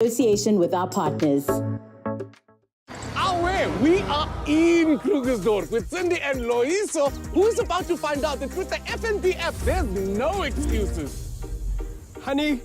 Association with our partners. We are in Krugersdorp with Cindy and Loiso, who's about to find out that with the FNB app, there's no excuses. Honey,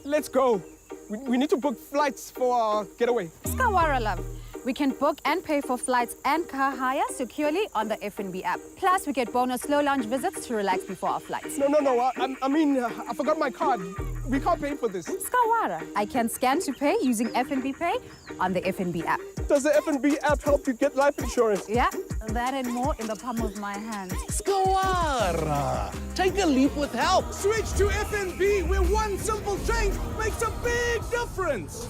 let's go. We need to book flights for our getaway. Skawara, love. We can book and pay for flights and car hire securely on the FNB app. Plus, we get bonus slow lounge visits to relax before our flights. No. I forgot my card. We can't pay for this. Skawara. I can scan to pay using FNB Pay on the FNB app. Does the FNB app help you get life insurance? Yeah, that and more in the palm of my hand. Skawara! Take a leap with help. Switch to FNB, where one simple change makes a big difference.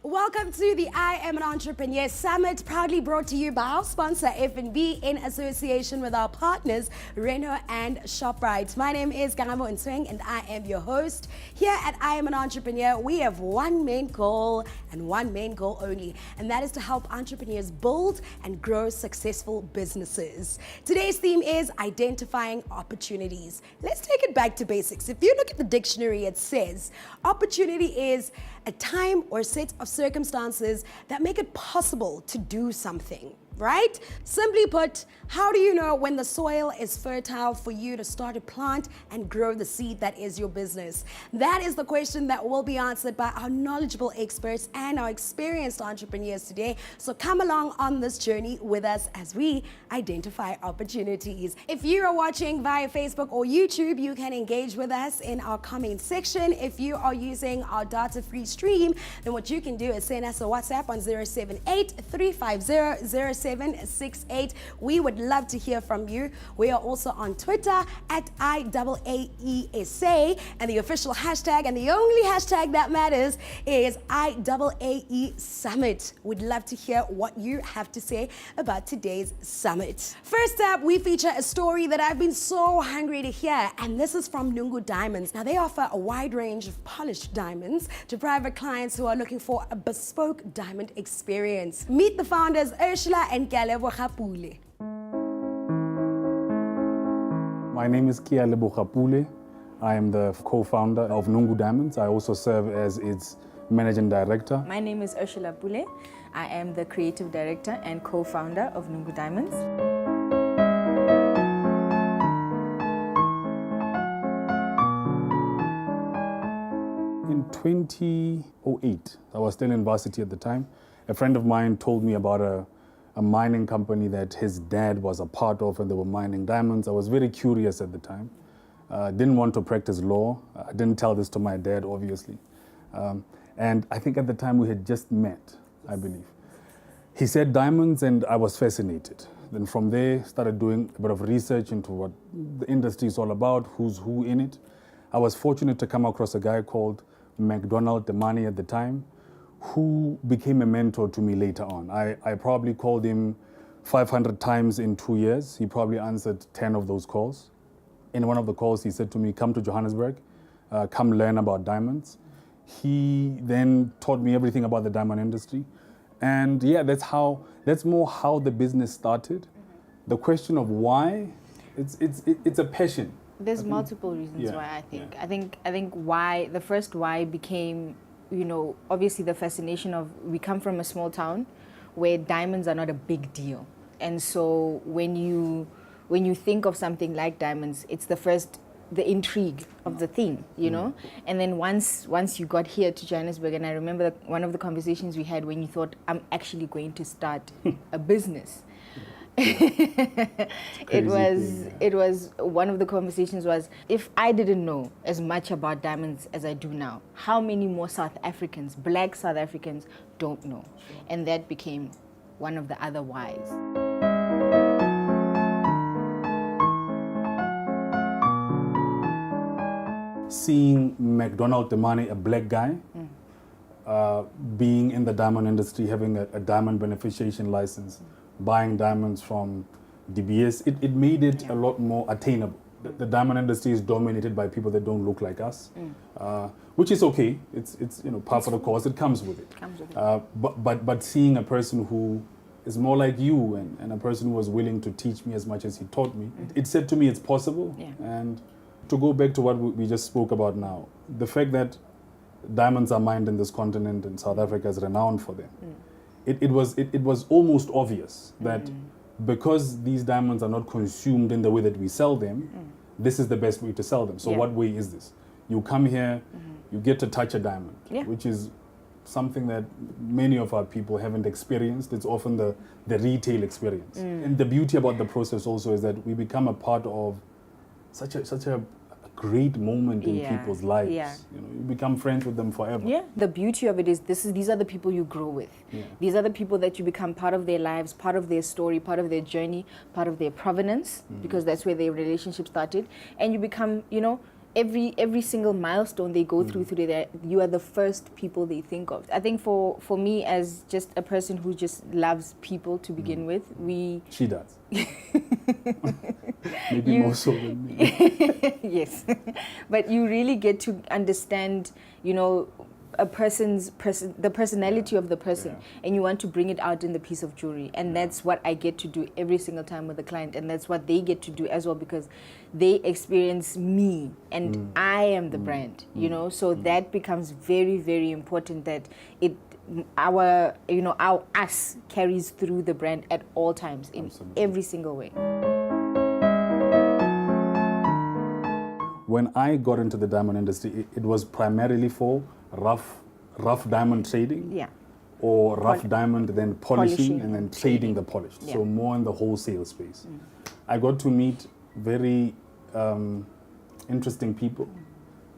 Welcome to the I Am an Entrepreneur Summit, proudly brought to you by our sponsor FNB in association with our partners Renault and ShopRite. My name is Garamo Nsweng and I am your host. Here at I Am an Entrepreneur, we have one main goal and one main goal only, and that is to help entrepreneurs build and grow successful businesses. Today's theme is identifying opportunities. Let's take it back to basics. If you look at the dictionary, it says opportunity is a time or set of circumstances that make it possible to do something, right? Simply put, how do you know when the soil is fertile for you to start a plant and grow the seed that is your business? That is the question that will be answered by our knowledgeable experts and our experienced entrepreneurs today. So come along on this journey with us as we identify opportunities. If you are watching via Facebook or YouTube, you can engage with us in our comment section. If you are using our data-free stream, then what you can do is send us a WhatsApp on 078-350-0768. We would love to hear from you. We are also on Twitter at IAAESA, and the official hashtag and the only hashtag that matters is IAAE Summit. We'd love to hear what you have to say about today's summit. First up, we feature a story that I've been so hungry to hear, and this is from Nungu Diamonds. Now, they offer a wide range of polished diamonds to private clients who are looking for a bespoke diamond experience. Meet the founders Ursula and Kialeboga Pule. My name is Kialeboga Pule. I am the co-founder of Nungu Diamonds. I also serve as its managing director. My name is Ursula Pule. I am the creative director and co-founder of Nungu Diamonds. In 2008, I was still in varsity at the time. A friend of mine told me about a mining company that his dad was a part of, and they were mining diamonds. I was very curious at the time. Didn't want to practice law. I didn't tell this to my dad, obviously. And I think at the time we had just met, I believe. He said diamonds, and I was fascinated. Then from there, started doing a bit of research into what the industry is all about, who's who in it. I was fortunate to come across a guy called McDonald Demani at the time, who became a mentor to me later on. I probably called him 500 times in 2 years. He probably answered 10 of those calls. In one of the calls, he said to me, come to Johannesburg, come learn about diamonds. He then taught me everything about the diamond industry. And yeah, that's more how the business started. The question of why, it's a passion. There's multiple reasons why I think. Yeah. I think why, the first why became, obviously the fascination of, we come from a small town where diamonds are not a big deal. And so when you think of something like diamonds, it's the intrigue of the theme, you know? And then once you got here to Johannesburg, and I remember one of the conversations we had when you thought, I'm actually going to start a business. It was one of the conversations was, if I didn't know as much about diamonds as I do now, how many more South Africans, black South Africans, don't know? And that became one of the other whys. Seeing McDonald Demani, a black guy, being in the diamond industry, having a diamond beneficiation license, buying diamonds from DBS, it made it a lot more attainable. The diamond industry is dominated by people that don't look like us, which is okay. It's part of the course. It comes with it. But seeing a person who is more like you and a person who was willing to teach me as much as he taught me, it said to me it's possible. Yeah. And to go back to what we just spoke about now, the fact that diamonds are mined in this continent and South Africa is renowned for them, it was almost obvious that because these diamonds are not consumed in the way that we sell them, this is the best way to sell them. So what way is this? You come here, you get to touch a diamond, which is something that many of our people haven't experienced. It's often the retail experience. And the beauty about the process also is that we become a part of such a great moment in people's lives. Yeah. You become friends with them forever. Yeah. The beauty of it is these are the people you grow with. Yeah. These are the people that you become part of their lives, part of their story, part of their journey, part of their provenance, because that's where their relationship started. And you become, every single milestone they go through there, you are the first people they think of. I think for me, as just a person who just loves people to begin with, She does. Maybe more so than me. Yes. But you really get to understand, a person's the personality of the person, and you want to bring it out in the piece of jewelry, and that's what I get to do every single time with the client, and that's what they get to do as well, because they experience me and I am the brand, so that becomes very, very important, that our us carries through the brand at all times in every single way. When I got into the diamond industry, it was primarily for rough diamond trading, or rough diamond, then polishing and then trading the polished. So more in the wholesale space. I got to meet very interesting people.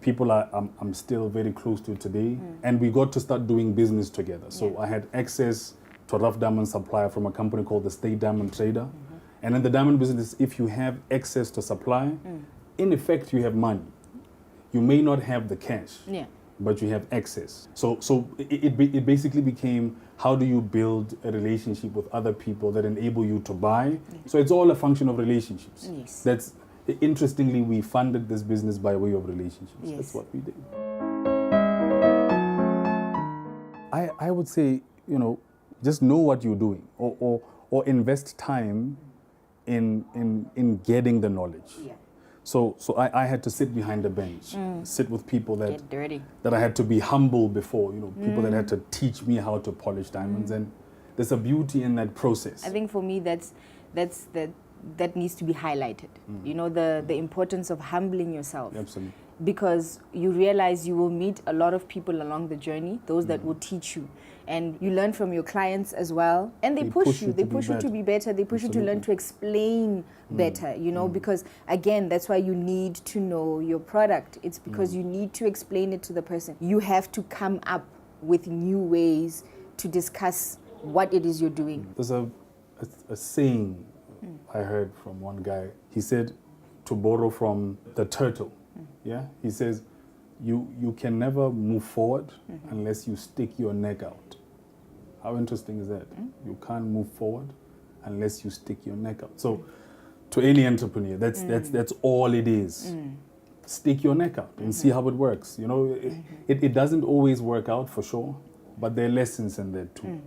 People I'm still very close to today, and we got to start doing business together. So I had access to a rough diamond supplier from a company called the State Diamond Trader. And in the diamond business, if you have access to supply, in effect, you have money. You may not have the cash, but you have access. So it basically became, how do you build a relationship with other people that enable you to buy? So it's all a function of relationships. That's interestingly, we funded this business by way of relationships. That's what we did. I would say, just know what you're doing, or invest time in getting the knowledge. So I had to sit behind a bench, sit with people that I had to be humble before, people that had to teach me how to polish diamonds, and there's a beauty in that process. I think for me that needs to be highlighted. The importance of humbling yourself. Absolutely. Because you realize you will meet a lot of people along the journey, those that will teach you. And you learn from your clients as well. And they push you. They push you to be better. They push you to learn to explain better, because, again, that's why you need to know your product. It's because you need to explain it to the person. You have to come up with new ways to discuss what it is you're doing. There's a saying I heard from one guy. He said, to borrow from the turtle, he says, you can never move forward unless you stick your neck out. How interesting is that? You can't move forward unless you stick your neck out. So to any entrepreneur, that's all it is. Stick your neck out and see how it works. It doesn't always work out for sure, but there are lessons in there too.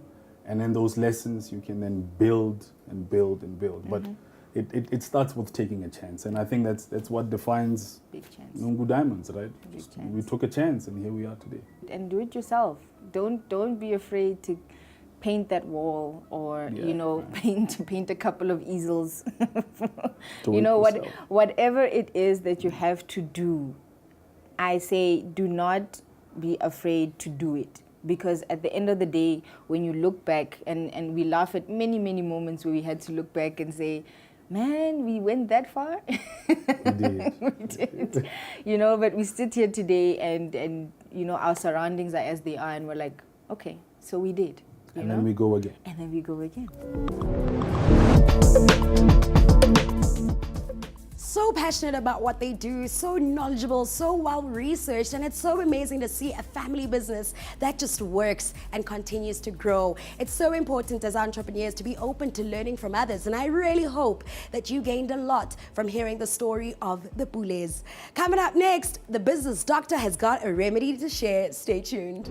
And in those lessons, you can then build and build and build. But it starts with taking a chance. And I think that's what defines Nungu Diamonds, right? We took a chance, and here we are today. And do it yourself. Don't be afraid to paint that wall, or paint a couple of easels. Whatever it is that you have to do, I say do not be afraid to do it. Because at the end of the day, when you look back, and we laugh at many, many moments where we had to look back and say, man, we went that far. We did. We did. But we sit here today, and our surroundings are as they are, and we're like, okay, so we did. And then we go again. And then we go again. So passionate about what they do, so knowledgeable, so well researched, and it's so amazing to see a family business that just works and continues to grow. It's so important as entrepreneurs to be open to learning from others, and I really hope that you gained a lot from hearing the story of the Pules. Coming up next, the business doctor has got a remedy to share. Stay tuned.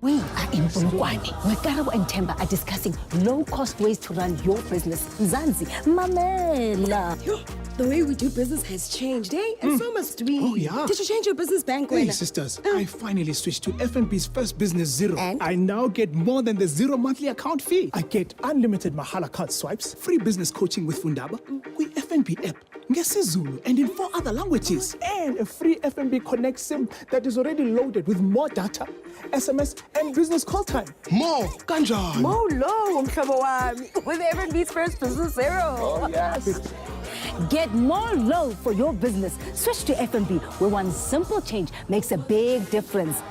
We are in Bulukwane, where Karabo and Temba are discussing low-cost ways to run your business. Zanzi, Mamela. The way we do business has changed, eh? And so must we. Oh, yeah. Did you change your business bank? Hey, sisters, I finally switched to FNB's First Business Zero. And? I now get more than the zero monthly account fee. I get unlimited Mahala card swipes, free business coaching with Fundaba, with FNB app, NgesiZulu, and in 4 other languages. And a free FNB Connect SIM that is already loaded with more data, SMS, and business call time. More, kanjani. Oh, low, umhlobo wami, with FNB's First Business Zero. Oh, yes. Get more low for your business. Switch to FNB, where one simple change makes a big difference.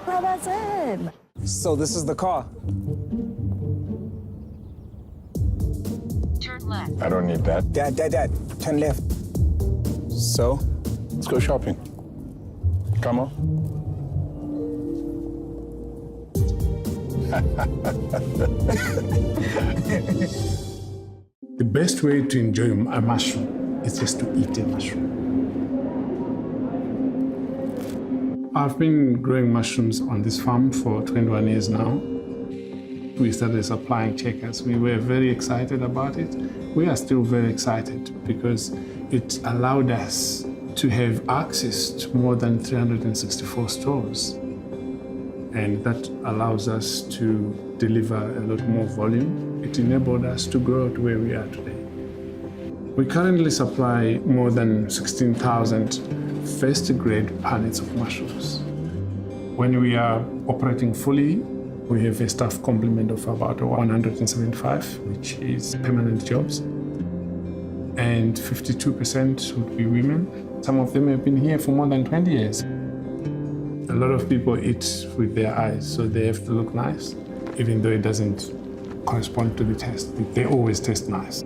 Well, that's it. So this is the car. Turn left. I don't need that. Dad, turn left. So? Let's go shopping. Come on. The best way to enjoy a mushroom is just to eat a mushroom. I've been growing mushrooms on this farm for 21 years now. We started supplying checkers. We were very excited about it. We are still very excited because it allowed us to have access to more than 364 stores. And that allows us to deliver a lot more volume. It enabled us to grow to where we are today. We currently supply more than 16,000 first-grade pallets of mushrooms. When we are operating fully, we have a staff complement of about 175, which is permanent jobs. And 52% would be women. Some of them have been here for more than 20 years. A lot of people eat with their eyes, so they have to look nice, even though it doesn't correspond to the taste. They always taste nice.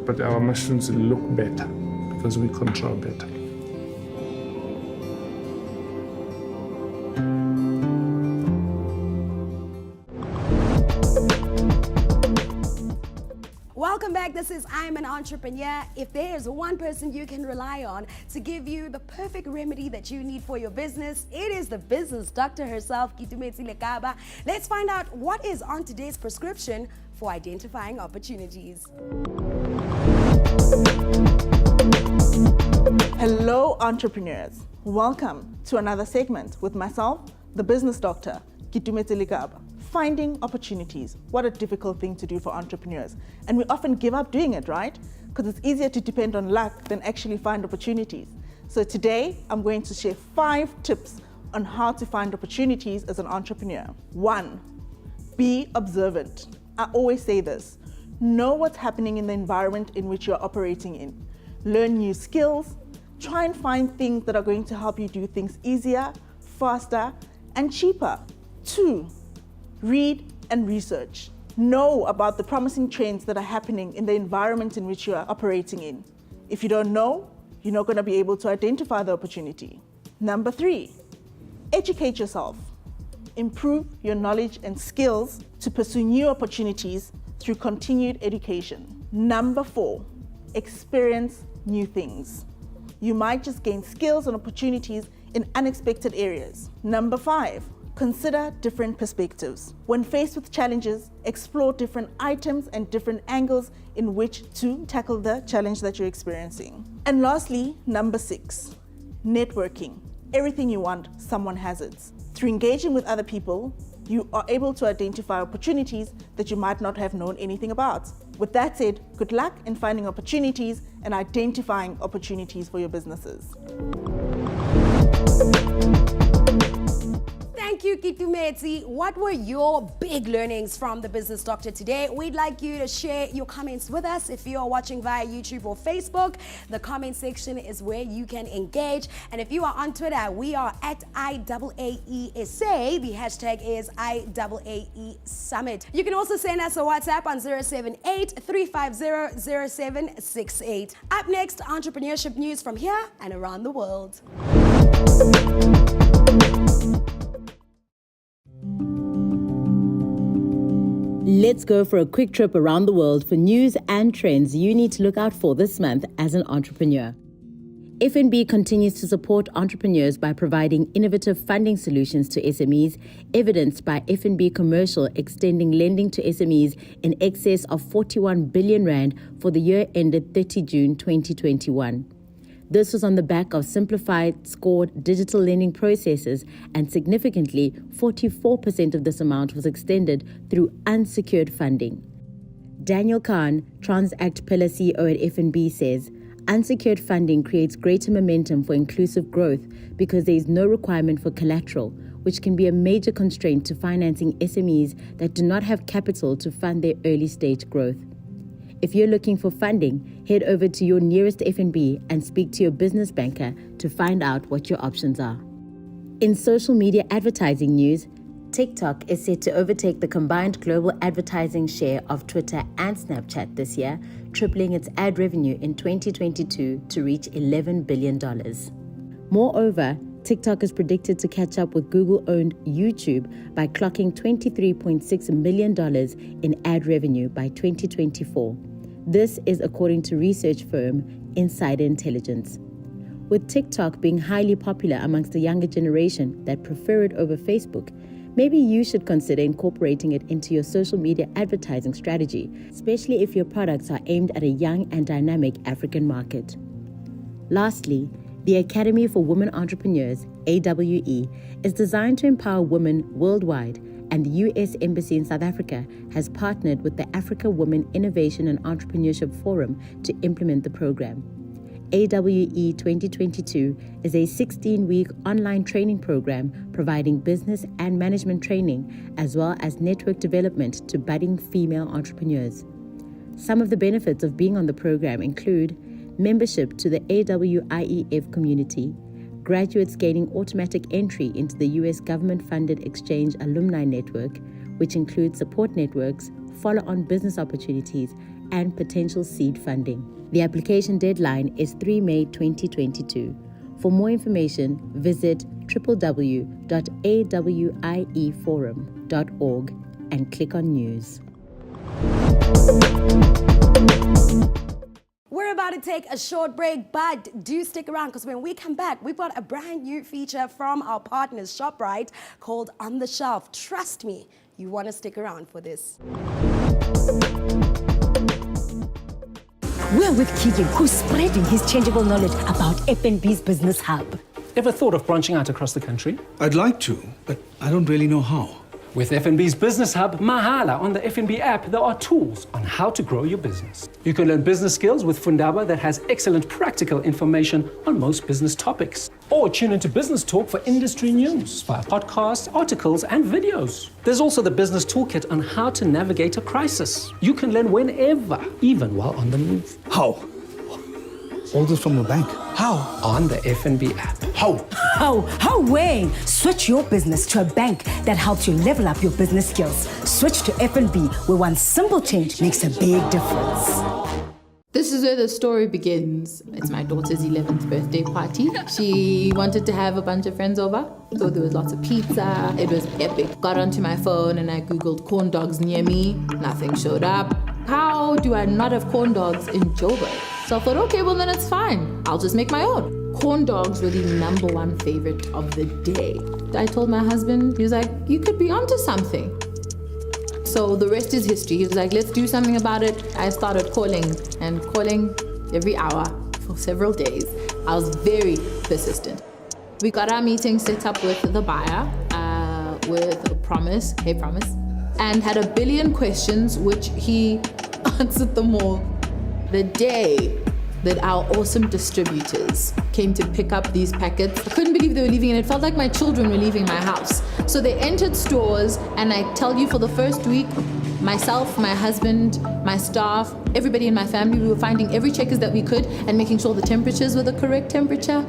But our mushrooms look better because we control better. Welcome back. This is I'm an Entrepreneur. If there's one person you can rely on to give you the perfect remedy that you need for your business, it is the business doctor herself, Kitumeti Lekaba. Let's find out what is on today's prescription for identifying opportunities. Hello, entrepreneurs. Welcome to another segment with myself, the business doctor, Kitumeti Lekaba. Finding opportunities. What a difficult thing to do for entrepreneurs. And we often give up doing it, right? Because it's easier to depend on luck than actually find opportunities. So today, I'm going to share 5 tips on how to find opportunities as an entrepreneur. 1, be observant. I always say this. Know what's happening in the environment in which you're operating in. Learn new skills. Try and find things that are going to help you do things easier, faster, and cheaper. 2, read and research. Know about the promising trends that are happening in the environment in which you are operating in. If you don't know, you're not going to be able to identify the opportunity. Number 3, educate yourself. Improve your knowledge and skills to pursue new opportunities through continued education. Number 4, experience new things. You might just gain skills and opportunities in unexpected areas. Number 5, consider different perspectives. When faced with challenges, explore different items and different angles in which to tackle the challenge that you're experiencing. And lastly, number 6, networking. Everything you want, someone has it. Through engaging with other people, you are able to identify opportunities that you might not have known anything about. With that said, good luck in finding opportunities and identifying opportunities for your businesses. Thank you, Kitumeti. What were your big learnings from the Business Doctor today? We'd like you to share your comments with us. If you're watching via YouTube or Facebook, the comment section is where you can engage. And if you are on Twitter, we are at IAAESA. The hashtag is IAAE Summit. You can also send us a WhatsApp on 078-350-0768. Up next, entrepreneurship news from here and around the world. Let's go for a quick trip around the world for news and trends you need to look out for this month as an entrepreneur. FNB continues to support entrepreneurs by providing innovative funding solutions to SMEs, evidenced by FNB Commercial extending lending to SMEs in excess of 41 billion rand for the year ended 30 June 2021. This was on the back of simplified, scored digital lending processes, and significantly, 44% of this amount was extended through unsecured funding. Daniel Khan, Transact Pillar CEO at FNB, says, unsecured funding creates greater momentum for inclusive growth because there is no requirement for collateral, which can be a major constraint to financing SMEs that do not have capital to fund their early stage growth. If you're looking for funding, head over to your nearest FNB and speak to your business banker to find out what your options are. In social media advertising news, TikTok is set to overtake the combined global advertising share of Twitter and Snapchat this year, tripling its ad revenue in 2022 to reach $11 billion. Moreover, TikTok is predicted to catch up with Google-owned YouTube by clocking $23.6 million in ad revenue by 2024. This is according to research firm Insider Intelligence. With TikTok being highly popular amongst the younger generation that prefer it over Facebook, maybe you should consider incorporating it into your social media advertising strategy, especially if your products are aimed at a young and dynamic African market. Lastly, the Academy for Women Entrepreneurs, AWE, is designed to empower women worldwide, and the U.S. Embassy in South Africa has partnered with the Africa Women Innovation and Entrepreneurship Forum to implement the program. AWE 2022 is a 16-week online training program providing business and management training as well as network development to budding female entrepreneurs. Some of the benefits of being on the program include membership to the AWIEF community, graduates gaining automatic entry into the U.S. government-funded Exchange Alumni Network, which includes support networks, follow-on business opportunities, and potential seed funding. The application deadline is 3 May 2022. For more information, visit www.awieforum.org and click on News. We're about to take a short break, but do stick around because when we come back, we've got a brand new feature from our partners, ShopRite, called On the Shelf. Trust me, you want to stick around for this. We're with Keegan, who's spreading his changeable knowledge about FNB's Business Hub. Ever thought of branching out across the country? I'd like to, but I don't really know how. With FNB's Business Hub, Mahala, on the FNB app, there are tools on how to grow your business. You can learn business skills with Fundaba that has excellent practical information on most business topics. Or tune into Business Talk for industry news via podcasts, articles, and videos. There's also the Business Toolkit on how to navigate a crisis. You can learn whenever, even while on the move. How? All this from a bank. How? On the FNB app. How? How, Wayne? Switch your business to a bank that helps you level up your business skills. Switch to FNB, where one simple change makes a big difference. This is where the story begins. It's my daughter's 11th birthday party. She wanted to have a bunch of friends over, so there was lots of pizza. It was epic. Got onto my phone and I Googled corn dogs near me. Nothing showed up. How do I not have corn dogs in Joburg? So I thought, okay, well then it's fine. I'll just make my own. Corn dogs were the #1 favorite of the day. I told my husband, he was like, you could be onto something. So the rest is history. He was like, let's do something about it. I started calling every hour for several days. I was very persistent. We got our meeting set up with the buyer, with Promise, hey Promise, and had 1 billion questions, which he answered them all. The day that our awesome distributors came to pick up these packets, I couldn't believe they were leaving, and it felt like my children were leaving my house. So they entered stores, and I tell you, for the first week, myself, my husband, my staff, everybody in my family, we were finding every checkers that we could and making sure the temperatures were the correct temperature,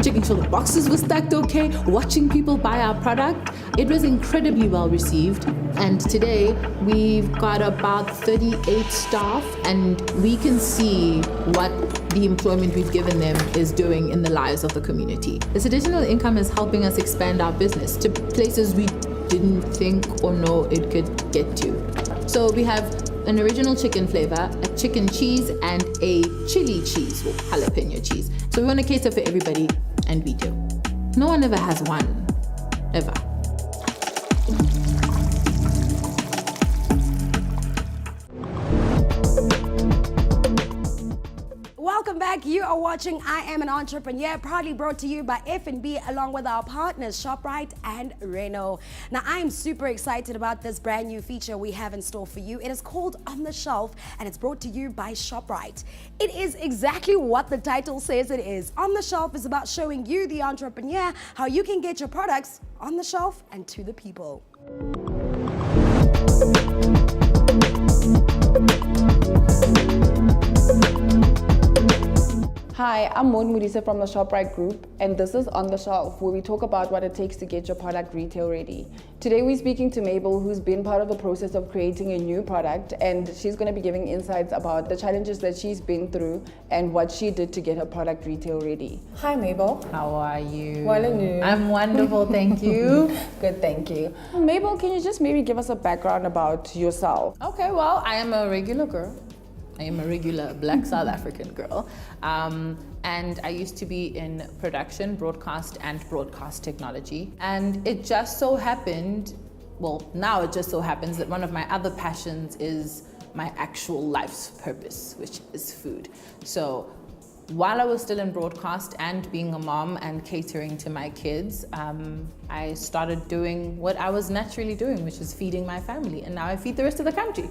checking sure the boxes were stacked okay, watching people buy our product. It was incredibly well received. And today we've got about 38 staff, and we can see what the employment we've given them is doing in the lives of the community. This additional income is helping us expand our business to places we didn't think or know it could get to. So we have an original chicken flavor, a chicken cheese, and a chili cheese, or jalapeno cheese. So we want to cater for everybody, and we do. No one ever has one, ever. Welcome back. You are watching I Am an Entrepreneur, proudly brought to you by F&B along with our partners ShopRite and Renault. Now, I am super excited about this brand new feature we have in store for you. It is called On the Shelf, and it's brought to you by ShopRite. It is exactly what the title says it is. On the Shelf is about showing you, the entrepreneur, how you can get your products on the shelf and to the people. Hi, I'm Mon Mudisa from the ShopRite Group, and this is On the Shelf, where we talk about what it takes to get your product retail ready. Today we're speaking to Mabel, who's been part of the process of creating a new product, and she's going to be giving insights about the challenges that she's been through and what she did to get her product retail ready. Hi Mabel. How are you? Well, and you? I'm wonderful, thank you. Good, thank you. Mabel, can you just maybe give us a background about yourself? Okay, well, I am a regular girl. I am a regular Black South African girl. And I used to be in production, broadcast, and broadcast technology. And it just so happened, well, now it just so happens that one of my other passions is my actual life's purpose, which is food. So while I was still in broadcast and being a mom and catering to my kids, I started doing what I was naturally doing, which is feeding my family. And now I feed the rest of the country.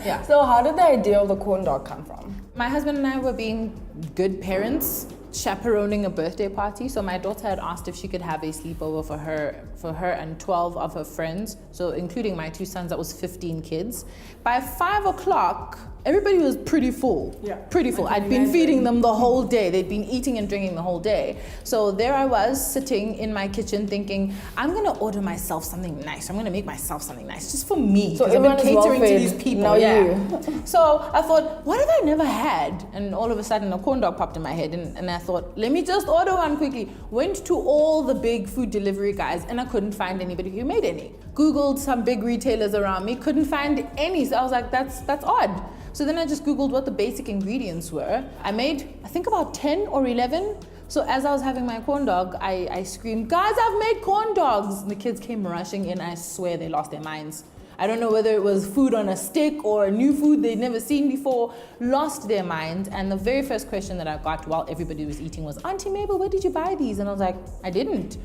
Yeah. So how did the idea of the corn dog come from? My husband and I were being good parents, chaperoning a birthday party. So my daughter had asked if she could have a sleepover for her and 12 of her friends. So including my two sons, that was 15 kids. By 5 o'clock, everybody was pretty full. Yeah. Pretty full. I'd been feeding them the whole day. They'd been eating and drinking the whole day. So there I was sitting in my kitchen thinking, I'm gonna order myself something nice. I'm gonna make myself something nice just for me. So I've been catering to these people. Now you. So I thought, what have I never had? And all of a sudden a corn dog popped in my head, and I thought, let me just order one quickly. Went to all the big food delivery guys and I couldn't find anybody who made any. Googled some big retailers around me, couldn't find any. So I was like, that's odd. So then I just Googled what the basic ingredients were. I made, I think about 10 or 11. So as I was having my corn dog, I screamed, guys, I've made corn dogs. And the kids came rushing in. I swear they lost their minds. I don't know whether it was food on a stick or a new food they'd never seen before, lost their minds. And the very first question that I got while everybody was eating was, Auntie Mabel, where did you buy these? And I was like, I didn't.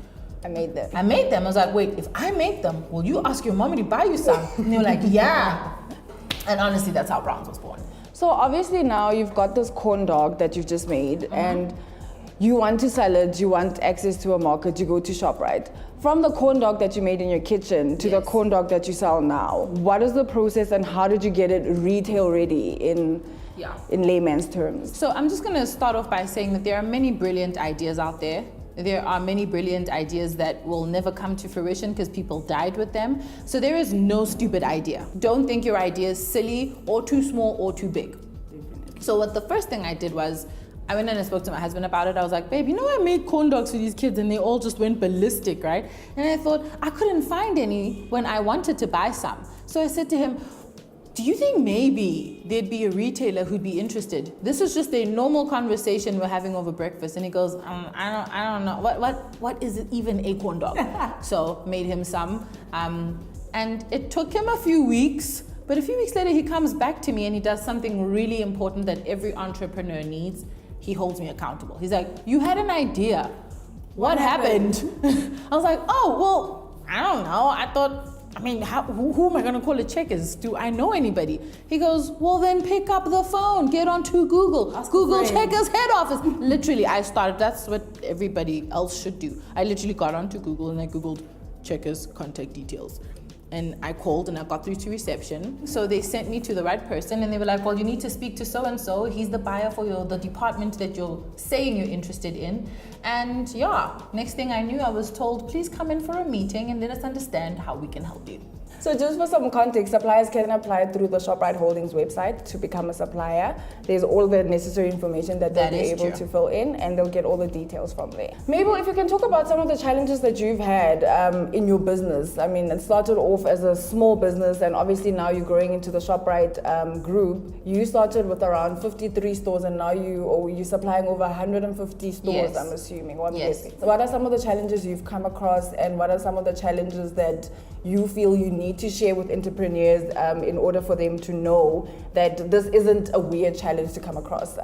I made them. I made them. I was like, wait, if I make them, will you ask your mommy to buy you some? And they were like, yeah. And honestly, that's how Browns was born. So obviously now you've got this corn dog that you've just made, and you want to sell it, you want access to a market, you go to ShopRite. From the corn dog that you made in your kitchen to the corn dog that you sell now, what is the process and how did you get it retail ready in layman's terms? So I'm just gonna start off by saying that there are many brilliant ideas out there. There are many brilliant ideas that will never come to fruition because people died with them. So there is no stupid idea. Don't think your idea is silly or too small or too big. So what the first thing I did was, I went and I spoke to my husband about it. I was like, babe, you know I made corn dogs for these kids and they all just went ballistic, right? And I thought, I couldn't find any when I wanted to buy some. So I said to him, do you think maybe there'd be a retailer who'd be interested? This is just a normal conversation we're having over breakfast. And he goes, I don't know. What is it even a corn dog? So made him some. And it took him a few weeks, but a few weeks later he comes back to me and he does something really important that every entrepreneur needs. He holds me accountable. He's like, you had an idea. What happened? I was like, oh, well, I don't know. I thought, I mean, who am I gonna call a checkers? Do I know anybody? He goes, well then pick up the phone, get onto Google. Google Checkers head office. Literally, I started, that's what everybody else should do. I literally got onto Google and I Googled Checkers contact details. And I called and I got through to reception. So they sent me to the right person and they were like, well, you need to speak to so-and-so. He's the buyer for the department that you're saying you're interested in. And yeah, next thing I knew, I was told, please come in for a meeting and let us understand how we can help you. So just for some context, suppliers can apply through the ShopRite Holdings website to become a supplier. There's all the necessary information that they'll be able to fill in, and they'll get all the details from there. Mabel, if you can talk about some of the challenges that you've had in your business. I mean, it started off as a small business, and obviously now you're growing into the ShopRite group. You started with around 53 stores, and now you're supplying over 150 stores, Yes. I'm assuming. Yes. So what are some of the challenges you've come across, and what are some of the challenges that you feel you need to share with entrepreneurs in order for them to know that this isn't a weird challenge to come across,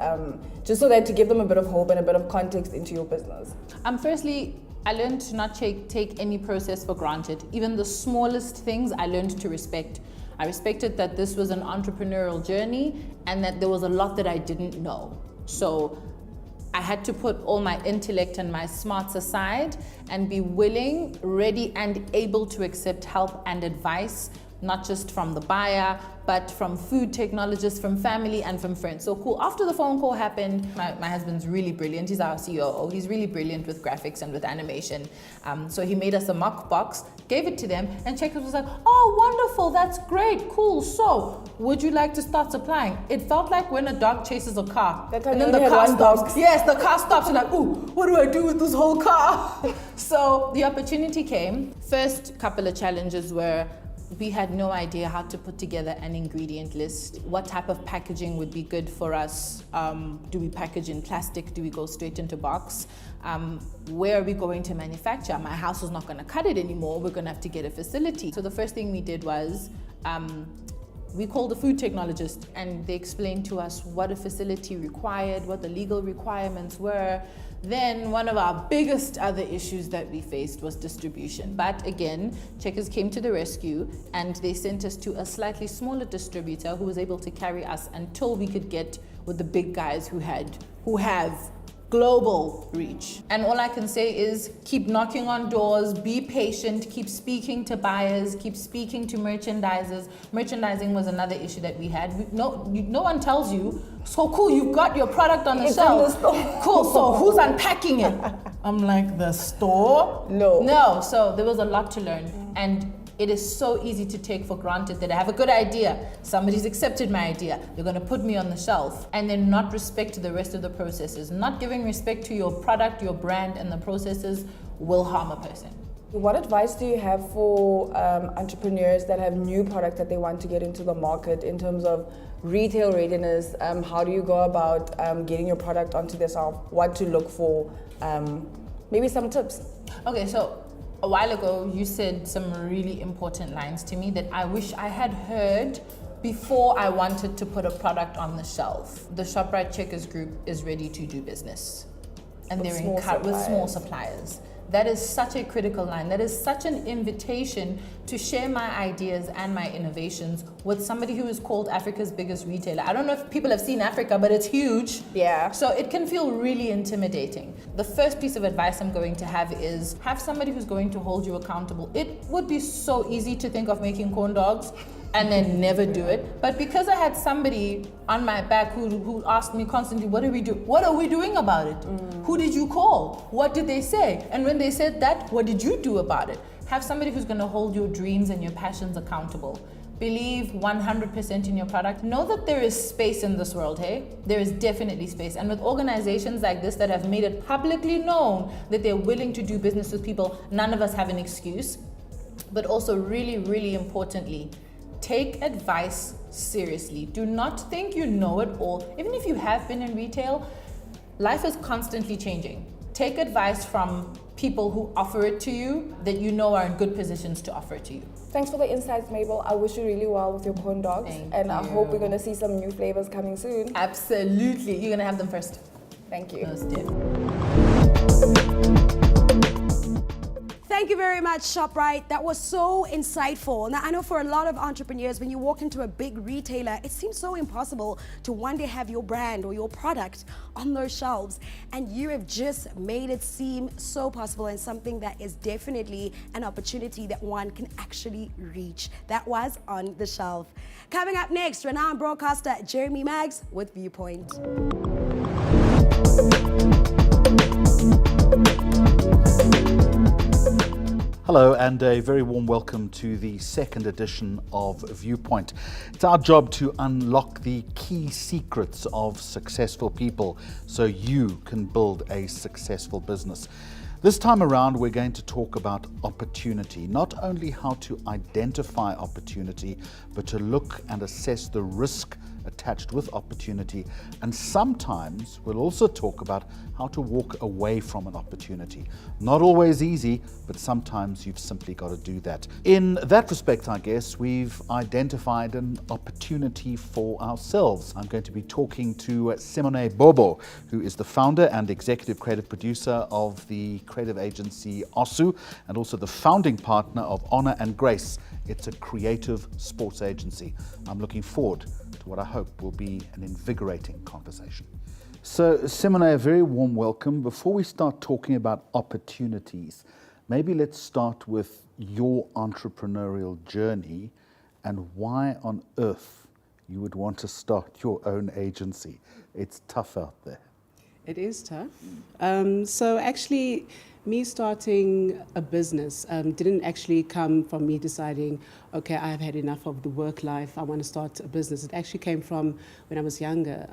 just so that to give them a bit of hope and a bit of context into your business? Firstly, I learned to not take any process for granted. Even the smallest things I learned to respect. I respected that this was an entrepreneurial journey and that there was a lot that I didn't know. So I had to put all my intellect and my smarts aside and be willing, ready, and able to accept help and advice, not just from the buyer, but from food technologists, from family, and from friends. So cool. After the phone call happened, my husband's really brilliant. He's our COO. He's really brilliant with graphics and with animation. So he made us a mock box, gave it to them, and Checkers was like, oh, wonderful, that's great, cool. So would you like to start supplying? It felt like when a dog chases a car. That time And then you the had car one stops. dog. Yes, the car stops and like, ooh, what do I do with this whole car? So the opportunity came. First couple of challenges were we had no idea how to put together an ingredient list. What type of packaging would be good for us? Do we package in plastic? Do we go straight into box? Where are we going to manufacture? My house is not going to cut it anymore. We're going to have to get a facility. So the first thing we did was we called a food technologist and they explained to us what a facility required, what the legal requirements were. Then one of our biggest other issues that we faced was distribution. But again, Checkers came to the rescue and they sent us to a slightly smaller distributor who was able to carry us until we could get with the big guys who have global reach. And all I can say is keep knocking on doors, be patient, keep speaking to buyers, keep speaking to merchandisers. Merchandising was another issue that we had. No one tells you, so cool, you've got your product on the shelf. Cool, so who's unpacking it? I'm like, the store? No, so there was a lot to learn. And it is so easy to take for granted that I have a good idea. Somebody's accepted my idea. They're going to put me on the shelf and then not respect the rest of the processes. Not giving respect to your product, your brand, and the processes will harm a person. What advice do you have for entrepreneurs that have new products that they want to get into the market in terms of retail readiness? How do you go about getting your product onto the shelf? What to look for? Maybe some tips. Okay, so a while ago, you said some really important lines to me that I wish I had heard before I wanted to put a product on the shelf. The ShopRite Checkers group is ready to do business. And With they're small with small suppliers. That is such a critical line. That is such an invitation to share my ideas and my innovations with somebody who is called Africa's biggest retailer. I don't know if people have seen Africa, but it's huge. Yeah. So it can feel really intimidating. The first piece of advice I'm going to have is have somebody who's going to hold you accountable. It would be so easy to think of making corn dogs and then never do it. But because I had somebody on my back who asked me constantly, what do we do? What are we doing about it? Who did you call? What did they say? And when they said that, what did you do about it? Have somebody who's gonna hold your dreams and your passions accountable. Believe 100% in your product. Know that there is space in this world, hey? There is definitely space. And with organizations like this that have made it publicly known that they're willing to do business with people, none of us have an excuse. But also really, really importantly, take advice seriously. Do not think you know it all. Even if you have been in retail, life is constantly changing. Take advice from people who offer it to you that you know are in good positions to offer it to you. Thanks for the insights, Mabel. I wish you really well with your corn dogs. Thank I you. hope we're going to see some new flavors coming soon. Absolutely. You're going to have them first. Thank you. Most definitely. Thank you very much, ShopRite. That was so insightful. Now, I know for a lot of entrepreneurs, when you walk into a big retailer, it seems so impossible to one day have your brand or your product on those shelves. And you have just made it seem so possible, and something that is definitely an opportunity that one can actually reach. That was On the Shelf. Coming up next, renowned broadcaster Jeremy Maggs with Viewpoint. Hello, and a very warm welcome to the second edition of Viewpoint. It's our job to unlock the key secrets of successful people so you can build a successful business. This time around, we're going to talk about opportunity, not only how to identify opportunity, but to look and assess the risk attached with opportunity. And sometimes we'll also talk about how to walk away from an opportunity. Not always easy, but sometimes you've simply got to do that. In that respect, I guess, we've identified an opportunity for ourselves. I'm going to be talking to Simone Bobo, who is the founder and executive creative producer of the creative agency Osu, and also the founding partner of Honor and Grace. It's a creative sports agency. I'm looking forward to what I hope will be an invigorating conversation. So, Simone, a very warm welcome. Before we start talking about opportunities, maybe let's start with your entrepreneurial journey and why on earth you would want to start your own agency. It's tough out there. It is tough. So actually, me starting a business didn't actually come from me deciding, okay, I've had enough of the work life, I want to start a business. It actually came from when I was younger.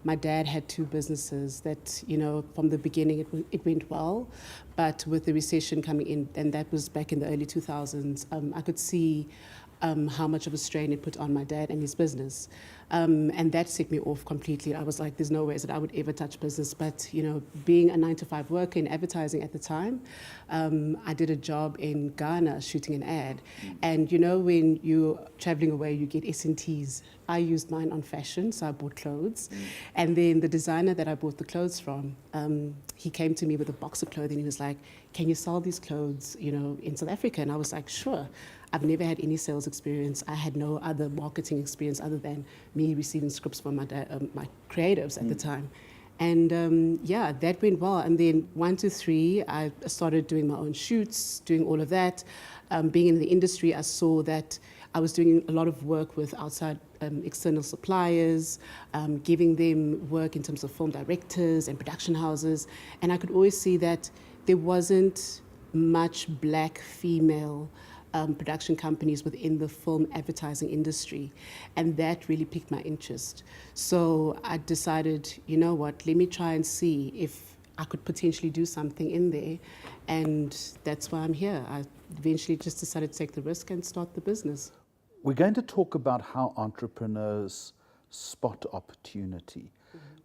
My dad had two businesses that, you know, from the beginning it went well, but with the recession coming in, and that was back in the early 2000s, I could see how much of a strain it put on my dad and his business. And that set me off completely. I was like, there's no way that I would ever touch business. But, you know, being a 9-to-5 worker in advertising at the time, I did a job in Ghana shooting an ad. And, you know, when you're traveling away, you get S&Ts. I used mine on fashion, so I bought clothes. And then the designer that I bought the clothes from, he came to me with a box of clothing. He was like, can you sell these clothes, you know, in South Africa? And I was like, sure. I've never had any sales experience. I had no other marketing experience other than me receiving scripts from my creatives at the time. And yeah, that went well. And then 1 to 3, I started doing my own shoots, doing all of that. Being in the industry, I saw that I was doing a lot of work with outside external suppliers, giving them work in terms of film directors and production houses. And I could always see that there wasn't much black female production companies within the film advertising industry, and that really piqued my interest. So I decided, you know what, let me try and see if I could potentially do something in there, and that's why I'm here. I eventually just decided to take the risk and start the business. We're going to talk about how entrepreneurs spot opportunity,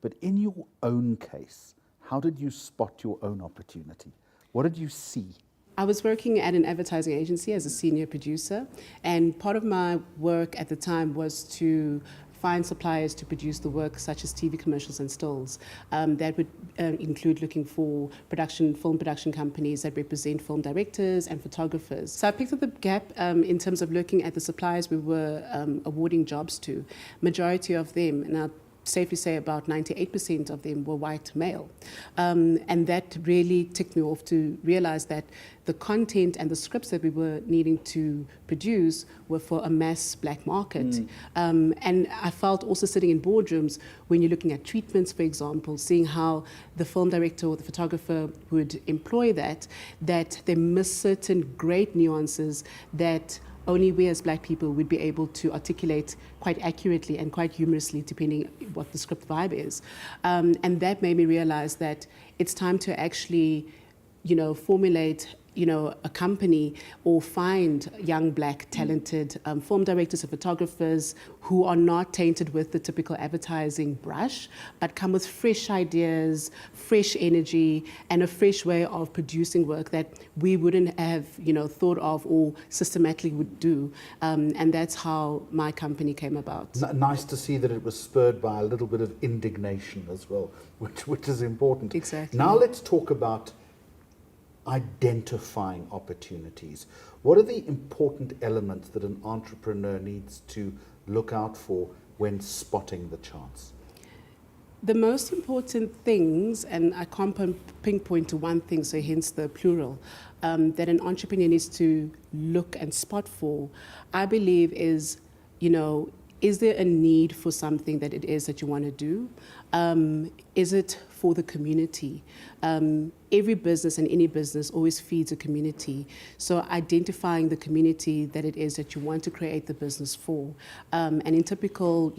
but in your own case, how did you spot your own opportunity? What did you see? I was working at an advertising agency as a senior producer, and part of my work at the time was to find suppliers to produce the work such as TV commercials and stills. That would include looking for film production companies that represent film directors and photographers. So I picked up the gap in terms of looking at the suppliers we were awarding jobs to. Majority of them, and I'll safely say about 98% of them were white male. And that really ticked me off to realize that the content and the scripts that we were needing to produce were for a mass black market. And I felt also sitting in boardrooms, when you're looking at treatments, for example, seeing how the film director or the photographer would employ that they miss certain great nuances that only we as black people would be able to articulate quite accurately and quite humorously, depending what the script vibe is. And that made me realize that it's time to actually, you know, formulate, you know, a company or find young black talented film directors or photographers who are not tainted with the typical advertising brush, but come with fresh ideas, fresh energy, and a fresh way of producing work that we wouldn't have, you know, thought of or systematically would do. And that's how my company came about. Nice to see that it was spurred by a little bit of indignation as well, which is important. Exactly. Now let's talk about identifying opportunities. What are the important elements that an entrepreneur needs to look out for when spotting the chance? The most important things, and I can't pinpoint to one thing, so hence the plural, that an entrepreneur needs to look and spot for, I believe is, is there a need for something that it is that you want to do? Is it for the community? Every business and any business always feeds a community. So identifying the community that it is that you want to create the business for. And in typical,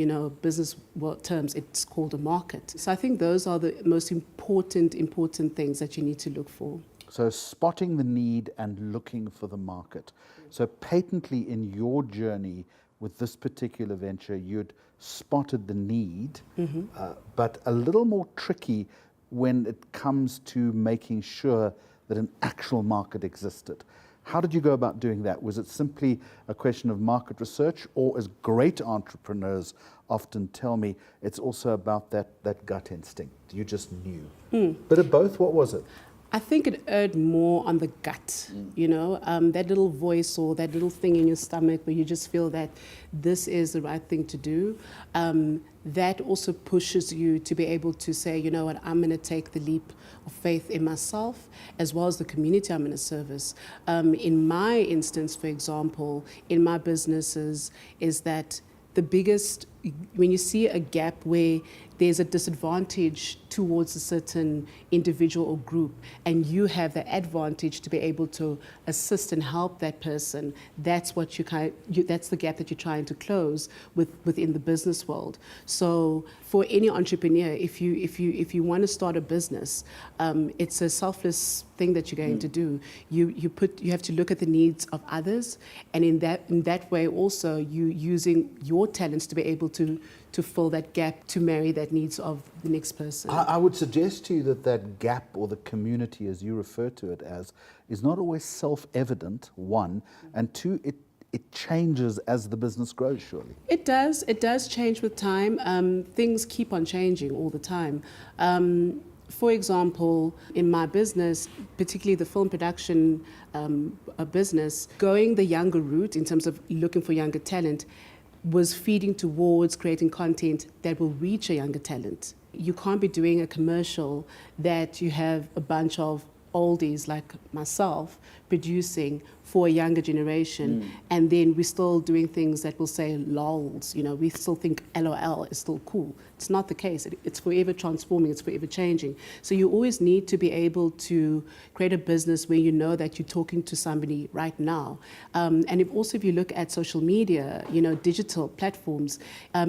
business terms, it's called a market. So I think those are the most important things that you need to look for. So spotting the need and looking for the market. So patently in your journey with this particular venture, you'd spotted the need, but a little more tricky when it comes to making sure that an actual market existed. How did you go about doing that? Was it simply a question of market research, or, as great entrepreneurs often tell me, it's also about that gut instinct? You just knew. Bit of both, what was it? I think it erred more on the gut, that little voice or that little thing in your stomach where you just feel that this is the right thing to do. That also pushes you to be able to say, you know what, I'm going to take the leap of faith in myself as well as the community I'm going to service. In my instance, for example, in my businesses, is that the biggest, when you see a gap where there's a disadvantage towards a certain individual or group, and you have the advantage to be able to assist and help that person, that's what that's the gap that you're trying to close within the business world. So for any entrepreneur, if you want to start a business, it's a selfless thing that you're going to do. You have to look at the needs of others, and in that way also you using your talents to be able to fill that gap, to marry that needs of the next person. I would suggest to you that gap, or the community as you refer to it as, is not always self-evident, one, and two, it changes as the business grows, surely. It does change with time. Things keep on changing all the time. For example, in my business, particularly the film production business, going the younger route in terms of looking for younger talent was feeding towards creating content that will reach a younger talent. You can't be doing a commercial that you have a bunch of oldies like myself producing for a younger generation, and then we're still doing things that will say lols, we still think LOL is still cool. It's not the case. It's forever transforming, it's forever changing. So you always need to be able to create a business where you know that you're talking to somebody right now. And if you look at social media, digital platforms,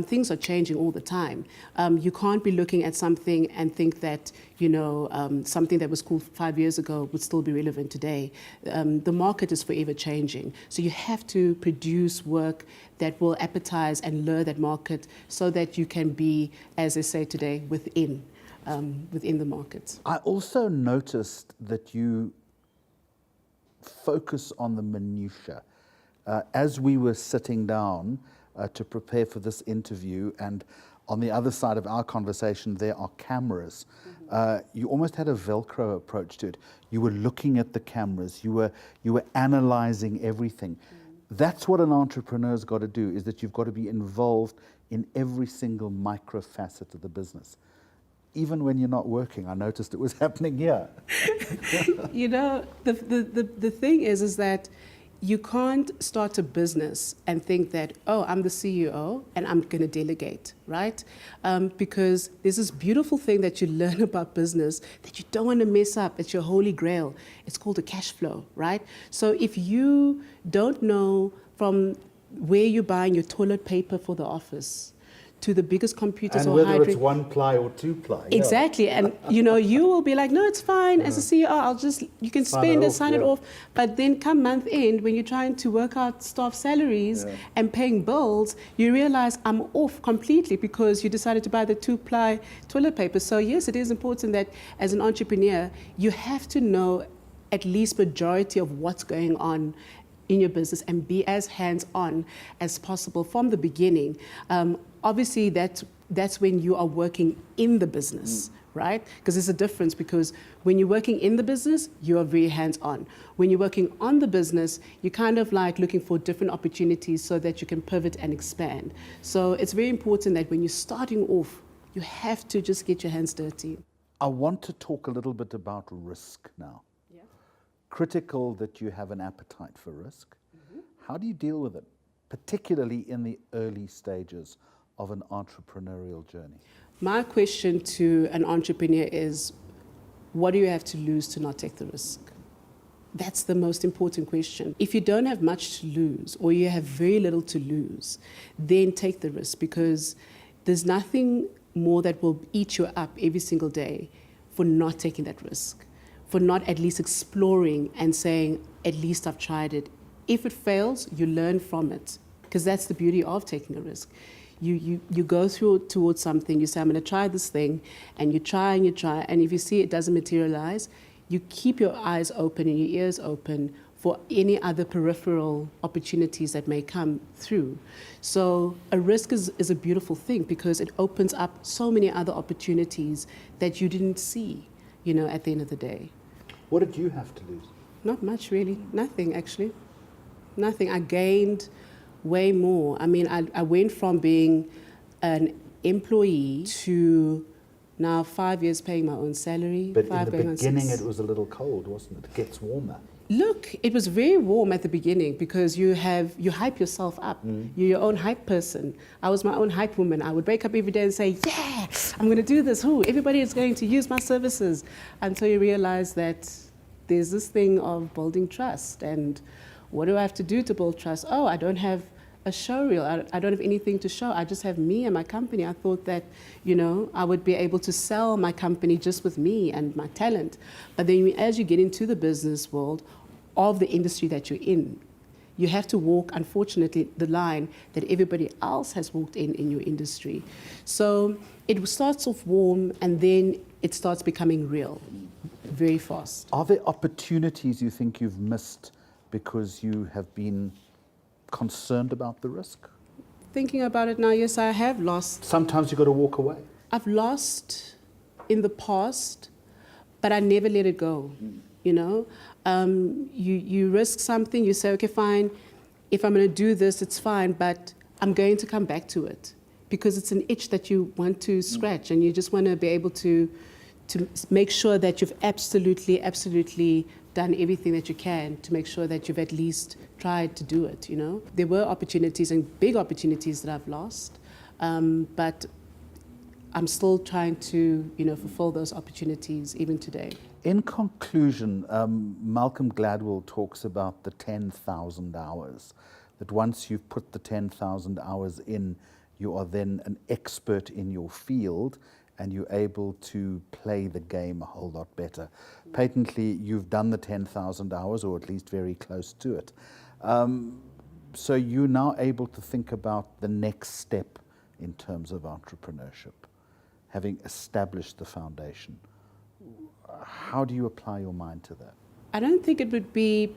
things are changing all the time. You can't be looking at something and think that, something that was cool 5 years ago would still be relevant today. The market is forever changing. So you have to produce work that will appetize and lure that market so that you can be, as they say today, within the market. I also noticed that you focus on the minutiae. As we were sitting down to prepare for this interview, and on the other side of our conversation there are cameras, you almost had a Velcro approach to it. You were looking at the cameras, you were analyzing everything. That's what an entrepreneur's got to do, is that you've got to be involved in every single micro facet of the business. Even when you're not working, I noticed it was happening here. The thing is that you can't start a business and think that, oh, I'm the CEO and I'm going to delegate, right? Because there's this beautiful thing that you learn about business that you don't want to mess up. It's your holy grail. It's called a cash flow, right? So if you don't know from where you're buying your toilet paper for the office to the biggest computers, and or whether it's 1 ply or 2 ply. Exactly, yeah. and you will be like, no, it's fine. As a CEO, you can spend and sign it off. But then come month end, when you're trying to work out staff salaries and paying bills, you realize I'm off completely because you decided to buy the 2 ply toilet paper. So yes, it is important that as an entrepreneur, you have to know at least majority of what's going on in your business and be as hands-on as possible from the beginning. Obviously, that's when you are working in the business, right? Because there's a difference, because when you're working in the business, you are very hands-on. When you're working on the business, you're kind of like looking for different opportunities so that you can pivot and expand. So it's very important that when you're starting off, you have to just get your hands dirty. I want to talk a little bit about risk now. Yeah. Critical that you have an appetite for risk. How do you deal with it, particularly in the early stages of an entrepreneurial journey? My question to an entrepreneur is, what do you have to lose to not take the risk? That's the most important question. If you don't have much to lose, or you have very little to lose, then take the risk, because there's nothing more that will eat you up every single day for not taking that risk, for not at least exploring and saying, at least I've tried it. If it fails, you learn from it, because that's the beauty of taking a risk. You go towards something, you say, I'm going to try this thing, and you try, and if you see it doesn't materialize, you keep your eyes open and your ears open for any other peripheral opportunities that may come through. So a risk is a beautiful thing, because it opens up so many other opportunities that you didn't see, at the end of the day. What did you have to lose? Not much, really. Nothing, actually. Nothing. I gained way more. I mean, I went from being an employee to now 5 years paying my own salary. But in the beginning it was a little cold, wasn't it? It gets warmer. Look, it was very warm at the beginning, because you hype yourself up. You're your own hype person. I was my own hype woman. I would wake up every day and say, yeah, I'm going to do this. Everybody is going to use my services. Until you realize that there's this thing of building trust. And what do I have to do to build trust? Oh, I don't have a show reel. I don't have anything to show. I just have me and my company. I thought that, I would be able to sell my company just with me and my talent. But then as you get into the business world of the industry that you're in, you have to walk, unfortunately, the line that everybody else has walked in your industry. So it starts off warm, and then it starts becoming real very fast. Are there opportunities you think you've missed because you have been concerned about the risk? Thinking about it now, yes, I have lost. Sometimes you've got to walk away. I've lost in the past, but I never let it go. You risk something, you say, okay, fine, if I'm going to do this, it's fine, but I'm going to come back to it, because it's an itch that you want to scratch, and you just want to be able to make sure that you've absolutely done everything that you can to make sure that you've at least tried to do it, There were opportunities, and big opportunities, that I've lost, but I'm still trying to, fulfill those opportunities even today. In conclusion, Malcolm Gladwell talks about the 10,000 hours, that once you've put the 10,000 hours in, you are then an expert in your field, and you're able to play the game a whole lot better. Patently, you've done the 10,000 hours, or at least very close to it. So you're now able to think about the next step in terms of entrepreneurship, having established the foundation. How do you apply your mind to that? I don't think it would be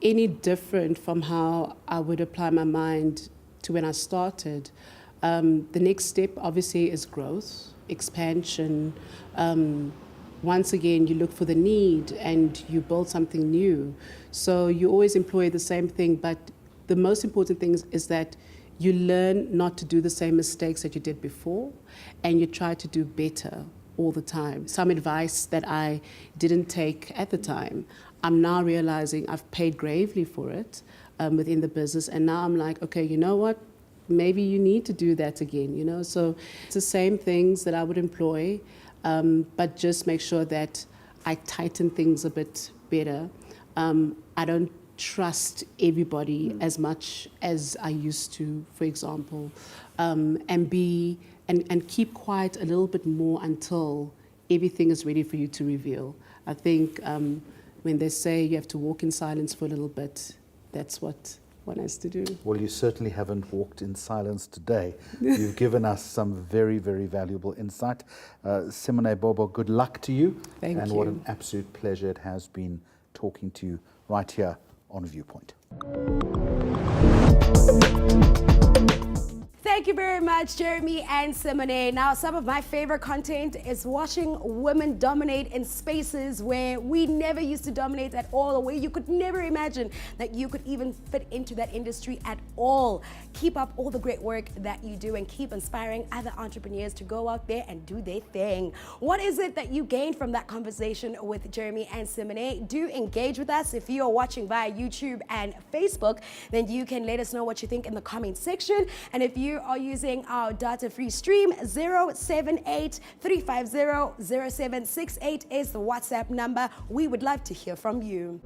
any different from how I would apply my mind to when I started. The next step, obviously, is growth, expansion. Once again, you look for the need and you build something new. So you always employ the same thing, but the most important thing is that you learn not to do the same mistakes that you did before, and you try to do better all the time. Some advice that I didn't take at the time, I'm now realizing I've paid gravely for it within the business, and now I'm like, okay, you know what? Maybe you need to do that again, So it's the same things that I would employ, but just make sure that I tighten things a bit better. I don't trust everybody as much as I used to, for example, and keep quiet a little bit more until everything is ready for you to reveal. I think when they say you have to walk in silence for a little bit, that's what one has to do. Well, you certainly haven't walked in silence today. You've given us some very, very valuable insight. Simone Bobo, good luck to you. Thank you. And what an absolute pleasure it has been talking to you right here on Viewpoint. Thank you very much, Jeremy and Simone. Now, some of my favorite content is watching women dominate in spaces where we never used to dominate at all, or where you could never imagine that you could even fit into that industry at all. Keep up all the great work that you do and keep inspiring other entrepreneurs to go out there and do their thing. What is it that you gained from that conversation with Jeremy and Simone? Do engage with us. If you are watching via YouTube and Facebook, then you can let us know what you think in the comment section. And if you are using our data-free stream, 078-350-0768 is the WhatsApp number. We would love to hear from you.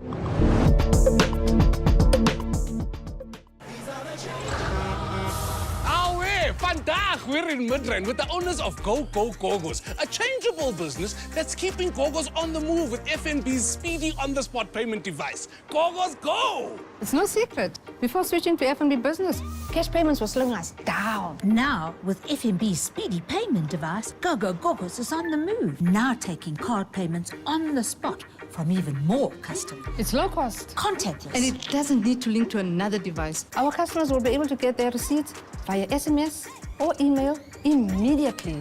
Vandaag we're in Midrand with the owners of Go Gogos, a changeable business that's keeping Gogos on the move with FNB's speedy on-the-spot payment device. Gogos Go! It's no secret. Before switching to FNB Business, cash payments were slowing us down. Now, with FNB's speedy payment device, Go Gogos is on the move, now taking card payments on the spot from even more customers. It's low cost, contactless, and it doesn't need to link to another device. Our customers will be able to get their receipts via SMS or email immediately.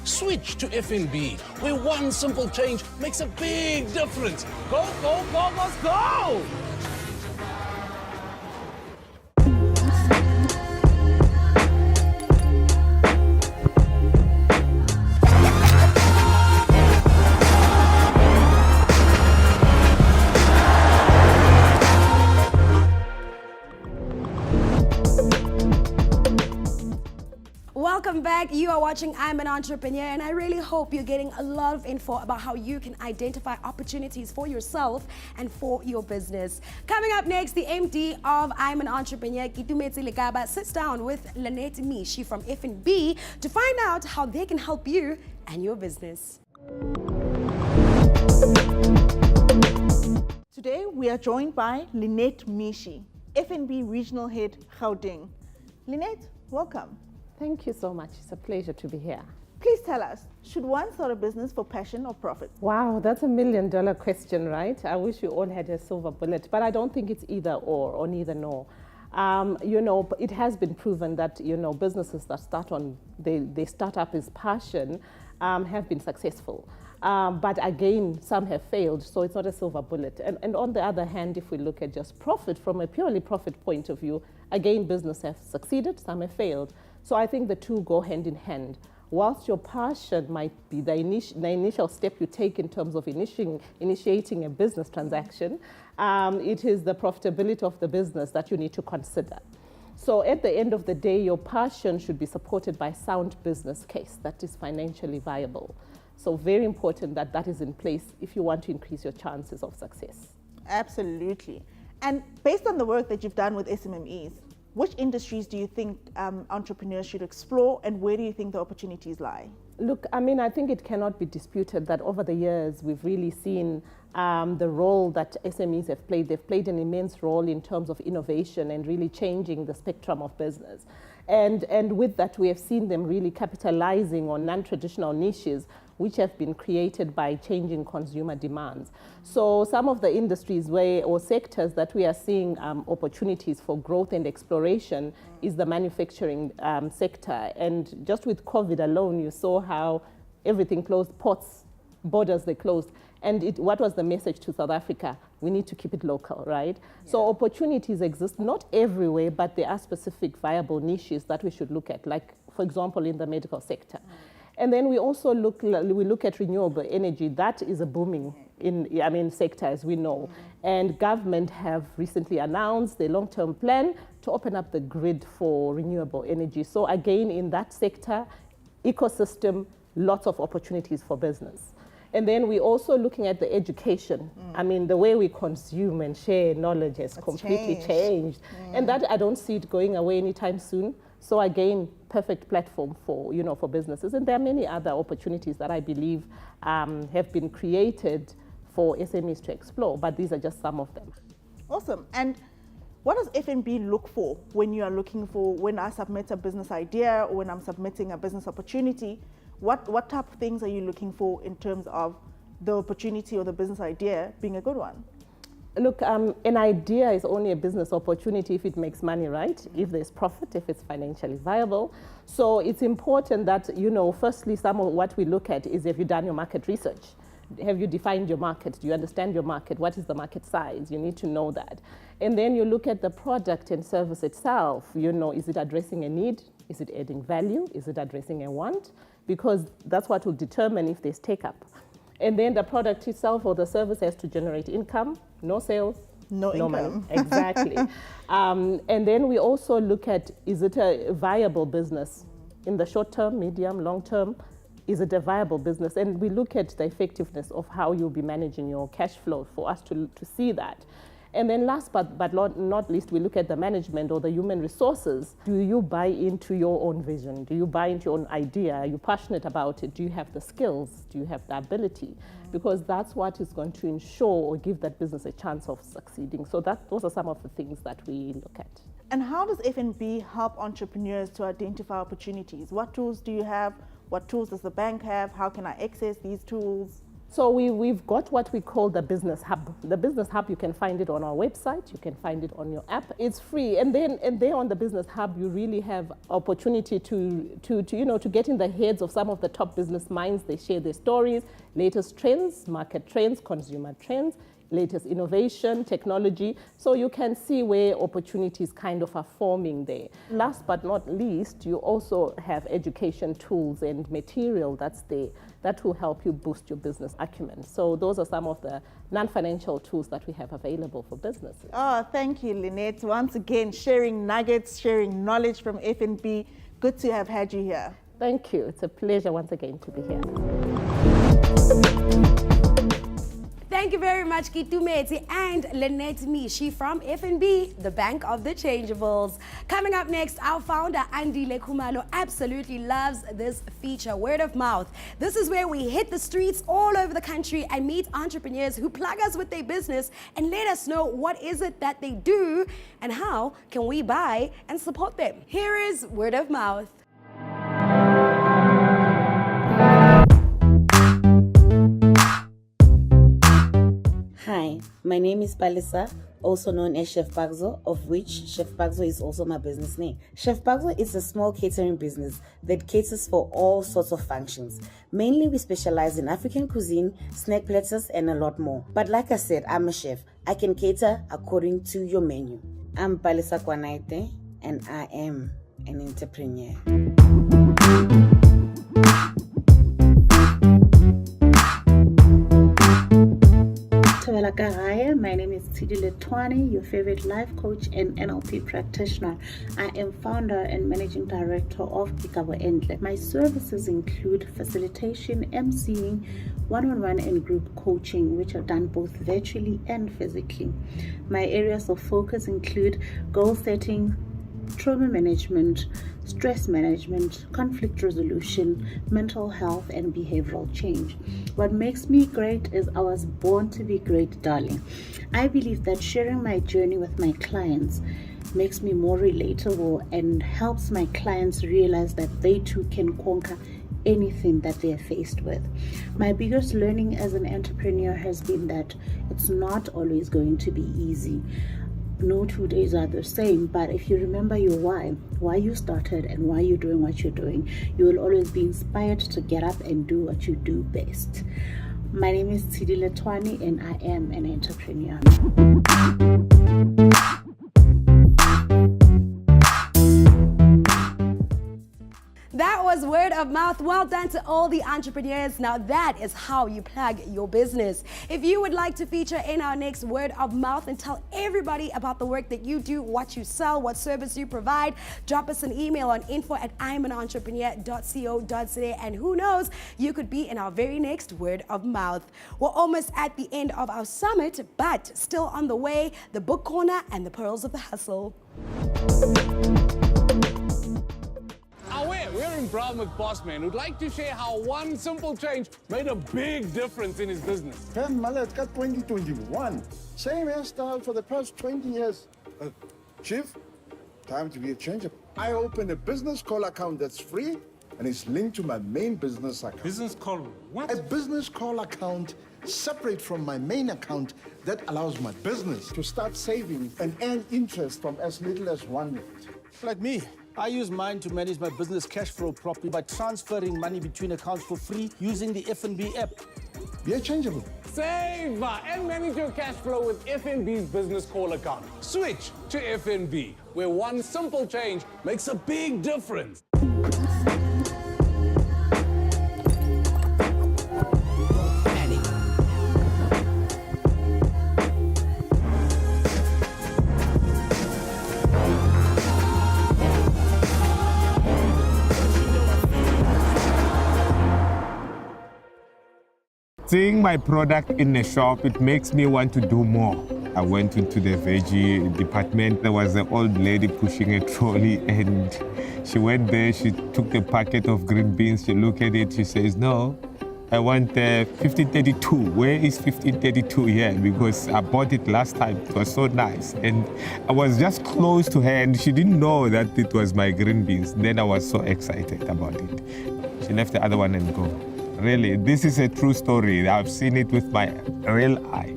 Switch to FNB, where one simple change makes a big difference. Go, go, Gogos, go! Welcome back. You are watching I'm an Entrepreneur, and I really hope you're getting a lot of info about how you can identify opportunities for yourself and for your business. Coming up next, the MD of I'm an Entrepreneur, Kitumetse Lekaba, sits down with Lynette Mishi from FNB to find out how they can help you and your business. Today, we are joined by Lynette Mishi, FNB Regional Head, Gauteng. Lynette, welcome. Thank you so much. It's a pleasure to be here. Please tell us, should one start a business for passion or profit? Wow, that's $1 million question, right? I wish we all had a silver bullet, but I don't think it's either or neither nor. You know, it has been proven that, you know, businesses that they start up as passion have been successful. But again, some have failed, so it's not a silver bullet. And on the other hand, if we look at just profit from a purely profit point of view, again, business have succeeded, some have failed. So I think the two go hand in hand. Whilst your passion might be the initial step you take in terms of initiating a business transaction, it is the profitability of the business that you need to consider. So at the end of the day, your passion should be supported by a sound business case that is financially viable. So very important that that is in place if you want to increase your chances of success. Absolutely. And based on the work that you've done with SMMEs, which industries do you think entrepreneurs should explore, and where do you think the opportunities lie? Look, I mean, I think it cannot be disputed that over the years we've really seen the role that SMEs have played. They've played an immense role in terms of innovation and really changing the spectrum of business. And with that, we have seen them really capitalizing on non-traditional niches which have been created by changing consumer demands. So some of the industries or sectors that we are seeing opportunities for growth and exploration is the manufacturing sector. And just with COVID alone, you saw how everything closed, ports, borders, they closed. And what was the message to South Africa? We need to keep it local, right? Yeah. So opportunities exist, not everywhere, but there are specific viable niches that we should look at, like, for example, in the medical sector. And then we also look at renewable energy. That is a booming sector, as we know. And government have recently announced their long-term plan to open up the grid for renewable energy. So again, in that sector, ecosystem, lots of opportunities for business. And then we're also looking at the education. I mean, the way we consume and share knowledge has completely changed. And that, I don't see it going away anytime soon. So again, perfect platform for businesses. And there are many other opportunities that I believe have been created for SMEs to explore, but these are just some of them. Awesome. And what does FNB look for when I submit a business idea or when I'm submitting a business opportunity? What type of things are you looking for in terms of the opportunity or the business idea being a good one? Look, an idea is only a business opportunity if it makes money, right? If there's profit, if it's financially viable. So it's important that, firstly, some of what we look at is, have you done your market research? Have you defined your market? Do you understand your market? What is the market size? You need to know that. And then you look at the product and service itself. Is it addressing a need? Is it adding value? Is it addressing a want? Because that's what will determine if there's take-up. And then the product itself or the service has to generate income, no sales, no income. Money. Exactly. And then we also look at, is it a viable business in the short term, medium, long term? Is it a viable business? And we look at the effectiveness of how you'll be managing your cash flow for us to see that. And then last but not least, we look at the management or the human resources. Do you buy into your own vision? Do you buy into your own idea? Are you passionate about it? Do you have the skills? Do you have the ability? Because that's what is going to ensure or give that business a chance of succeeding. So those are some of the things that we look at. And how does F&B help entrepreneurs to identify opportunities? What tools do you have? What tools does the bank have? How can I access these tools? So we've got what we call the Business Hub. The Business Hub, you can find it on our website, you can find it on your app. It's free. And there on the Business Hub, you really have opportunity to get in the heads of some of the top business minds. They share their stories, latest trends, market trends, consumer trends, latest innovation, technology. So you can see where opportunities kind of are forming there. Last but not least, you also have education tools and material that's there that will help you boost your business acumen. So those are some of the non-financial tools that we have available for businesses. Oh, thank you, Lynette. Once again, sharing nuggets, sharing knowledge from F&B. Good to have had you here. Thank you. It's a pleasure once again to be here. Thank you very much, Kitumeti and Lynette Mishi from F&B, the Bank of the Changeables. Coming up next, our founder, Andile Khumalo, absolutely loves this feature, Word of Mouth. This is where we hit the streets all over the country and meet entrepreneurs who plug us with their business and let us know what is it that they do and how can we buy and support them. Here is Word of Mouth. Hi, my name is Palisa, also known as Chef Bagzo, of which Chef Bagzo is also my business name. Chef Bagzo is a small catering business that caters for all sorts of functions. Mainly we specialize in African cuisine, snack platters, and a lot more. But like I said, I'm a chef. I can cater according to your menu. I'm Palisa Kwanaite, and I am an entrepreneur. My name is Tidile Twani, your favorite life coach and NLP practitioner. I am founder and managing director of Ikabo Endle. My services include facilitation, emceeing, one-on-one and group coaching, which are done both virtually and physically. My areas of focus include goal setting, trauma management, stress management, conflict resolution, mental health, and behavioral change. What makes me great is I was born to be great, darling. I believe that sharing my journey with my clients makes me more relatable and helps my clients realize that they too can conquer anything that they are faced with. My biggest learning as an entrepreneur has been that it's not always going to be easy. No 2 days are the same, but if you remember your why you started and why you're doing what you're doing, you will always be inspired to get up and do what you do best. My name is Tidile Twani and I am an entrepreneur. That was Word of Mouth. Well done to all the entrepreneurs. Now that is how you plug your business. If you would like to feature in our next Word of Mouth and tell everybody about the work that you do, what you sell, what service you provide, drop us an email on info@imanentrepreneur.co.za, and who knows, you could be in our very next Word of Mouth. We're almost at the end of our summit, but still on the way, the book corner and the pearls of the hustle. We're in Brown with Bossman, who'd like to share how one simple change made a big difference in his business. It's got 2021. Same hairstyle for the past 20 years. Chief, time to be a changer. I opened a business call account that's free, and it's linked to my main business account. Business call what? A business call account separate from my main account that allows my business to start saving and earn interest from as little as 1 minute. Like me, I use mine to manage my business cash flow properly by transferring money between accounts for free using the FNB app. Be changeable. Save and manage your cash flow with FNB's business call account. Switch to FNB, where one simple change makes a big difference. Seeing my product in the shop, it makes me want to do more. I went into the veggie department. There was an old lady pushing a trolley, and she went there. She took the packet of green beans. She looked at it. She says, "No, I want 1532. Where is 1532 here? Because I bought it last time. It was so nice." And I was just close to her, and she didn't know that it was my green beans. Then I was so excited about it. She left the other one and go. Really, this is a true story. I've seen it with my real eye.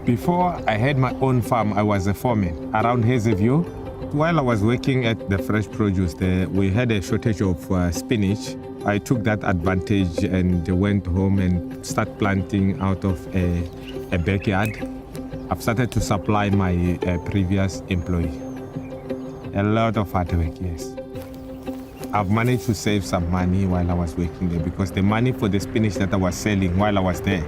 Before I had my own farm, I was a foreman around Hazyview. While I was working at the fresh produce there, we had a shortage of spinach. I took that advantage and went home and started planting out of a backyard. I've started to supply my previous employee. A lot of hard work, yes. I've managed to save some money while I was working there because the money for the spinach that I was selling while I was there,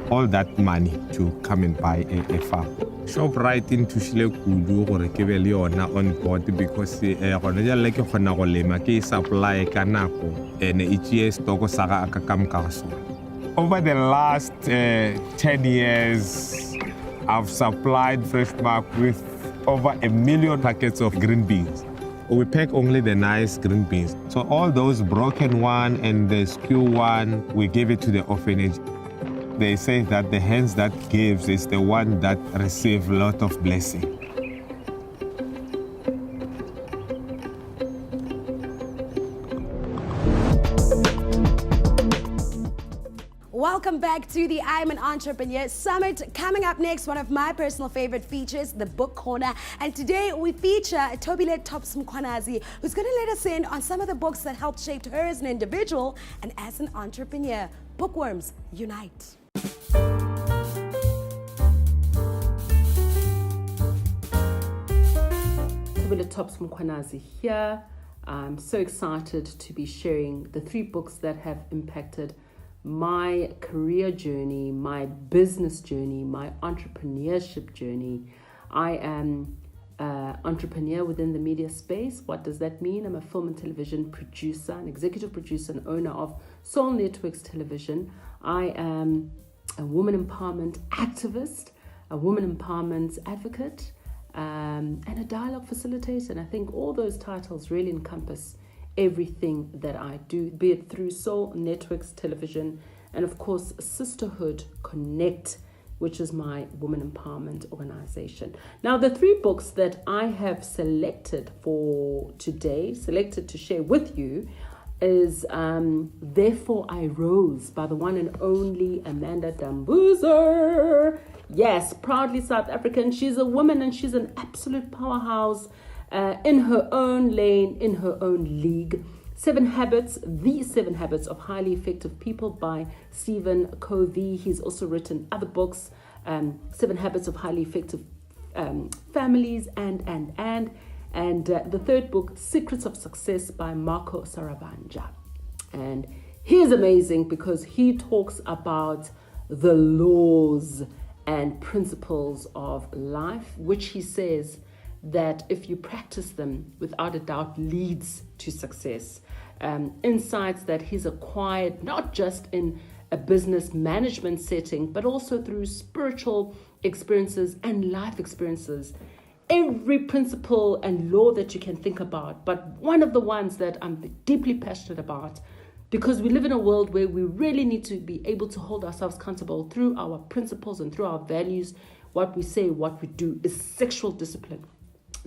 all that money to come and buy a farm. Shop right into Shile Kudu or Kebeliona on board because supply kanako and each year stoko saga akakam kaso. Over the last 10 years, I've supplied Freshmark with over 1 million packets of green beans. We pack only the nice green beans. So all those broken one and the skew one, we give it to the orphanage. They say that the hands that gives is the one that receives a lot of blessing. Welcome back to the I'm an Entrepreneur Summit. Coming up next, one of my personal favorite features, the Book Corner. And today we feature Tobile Topsmkhwanazi, who's going to let us in on some of the books that helped shape her as an individual and as an entrepreneur. Bookworms, unite. Tobile Topsmkhwanazi here. I'm so excited to be sharing the 3 books that have impacted my career journey, my business journey, my entrepreneurship journey. I am an entrepreneur within the media space. What does that mean? I'm a film and television producer, an executive producer and owner of Soul Networks Television. I am a woman empowerment activist, a woman empowerment advocate, and a dialogue facilitator. And I think all those titles really encompass everything that I do, be it through Soul Networks Television and of course Sisterhood Connect, which is my women empowerment organization. Now, the 3 books that I have selected for today, selected to share with you, is Therefore I Rose by the one and only Amanda Dambuzer. Yes, proudly South African. She's a woman and she's an absolute powerhouse in her own lane, in her own league. The 7 Habits of Highly Effective People by Stephen Covey. He's also written other books, 7 Habits of Highly Effective Families, and the 3rd book, Secrets of Success by Marco Saravanja. And he's amazing because he talks about the laws and principles of life, which he says that if you practice them, without a doubt leads to success. Insights that he's acquired not just in a business management setting, but also through spiritual experiences and life experiences. Every principle and law that you can think about, but one of the ones that I'm deeply passionate about, because we live in a world where we really need to be able to hold ourselves accountable through our principles and through our values. What we say, what we do, is sexual discipline.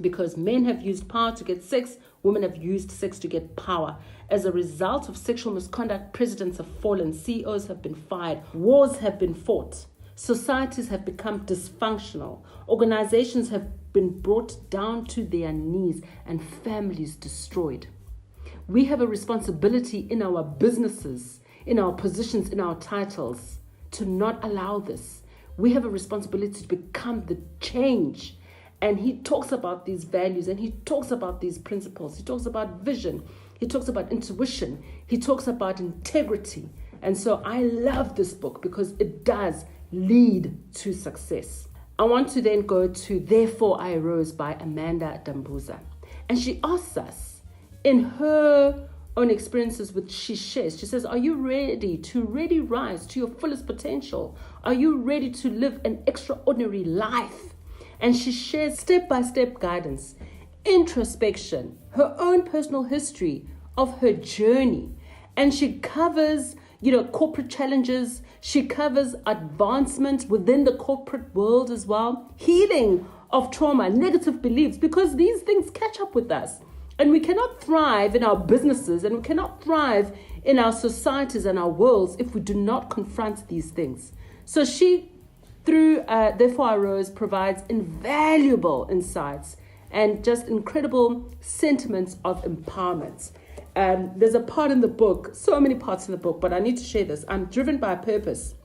Because men have used power to get sex, Women have used sex to get power. As a result of sexual misconduct, presidents have fallen, CEOs have been fired, wars have been fought, societies have become dysfunctional, organizations have been brought down to their knees, and families destroyed. We have a responsibility in our businesses, in our positions, in our titles, to not allow this. We have a responsibility to become the change. And he talks about these values and he talks about these principles. He talks about vision. He talks about intuition. He talks about integrity. And so I love this book because it does lead to success. I want to then go to Therefore I Rose by Amanda Dambuza. And she asks us, in her own experiences which she shares, she says, are you ready to really rise to your fullest potential? Are you ready to live an extraordinary life? And she shares step-by-step guidance, introspection, her own personal history of her journey. And she covers, corporate challenges. She covers advancement within the corporate world as well, healing of trauma, negative beliefs, because these things catch up with us. And we cannot thrive in our businesses and we cannot thrive in our societies and our worlds if we do not confront these things. So she, through Therefore I Rose, provides invaluable insights and just incredible sentiments of empowerment. There's a part in the book, so many parts in the book, but I need to share this. I'm driven by a purpose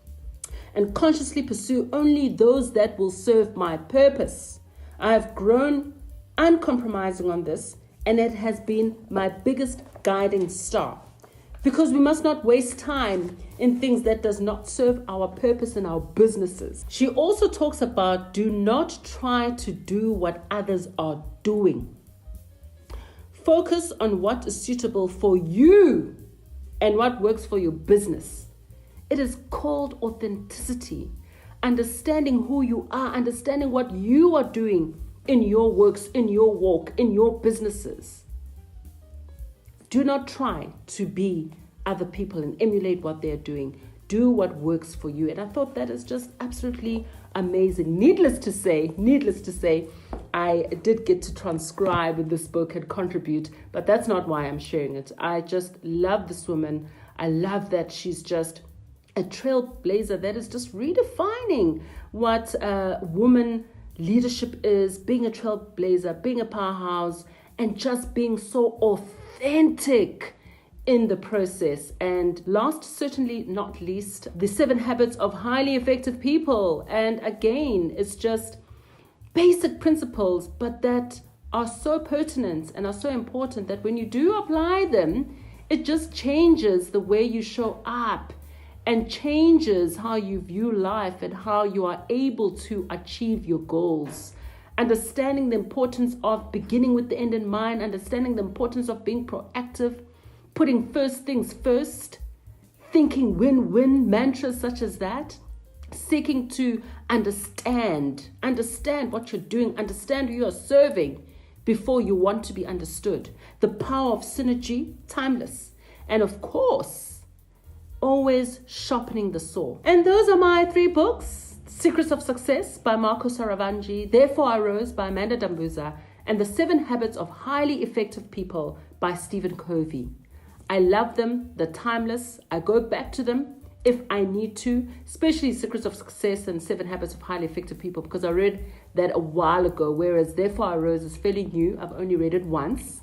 and consciously pursue only those that will serve my purpose. I have grown uncompromising on this, and it has been my biggest guiding star. Because we must not waste time in things that does not serve our purpose in our businesses. She also talks about do not try to do what others are doing. Focus on what is suitable for you and what works for your business. It is called authenticity. Understanding who you are, understanding what you are doing in your works, in your walk, in your businesses. Do not try to be other people and emulate what they're doing. Do what works for you. And I thought that is just absolutely amazing. Needless to say, I did get to transcribe this book and contribute, but that's not why I'm sharing it. I just love this woman. I love that she's just a trailblazer that is just redefining what woman leadership is, being a trailblazer, being a powerhouse, and just being so authentic in the process. And last, certainly not least, The 7 Habits of Highly Effective People. And again, it's just basic principles, but that are so pertinent and are so important that when you do apply them, it just changes the way you show up and changes how you view life and how you are able to achieve your goals. Understanding the importance of beginning with the end in mind, understanding the importance of being proactive, putting first things first, thinking win-win mantras such as that, seeking to understand what you're doing, understand who you're serving before you want to be understood. The power of synergy, timeless. And of course, always sharpening the saw. And those are my 3 books: Secrets of Success by Marco Saravangi, Therefore I Rose by Amanda Dambuza, and The 7 Habits of Highly Effective People by Stephen Covey. I love them. They're timeless. I go back to them if I need to, especially Secrets of Success and 7 Habits of Highly Effective People, because I read that a while ago, whereas Therefore I Rose is fairly new. I've only read it once.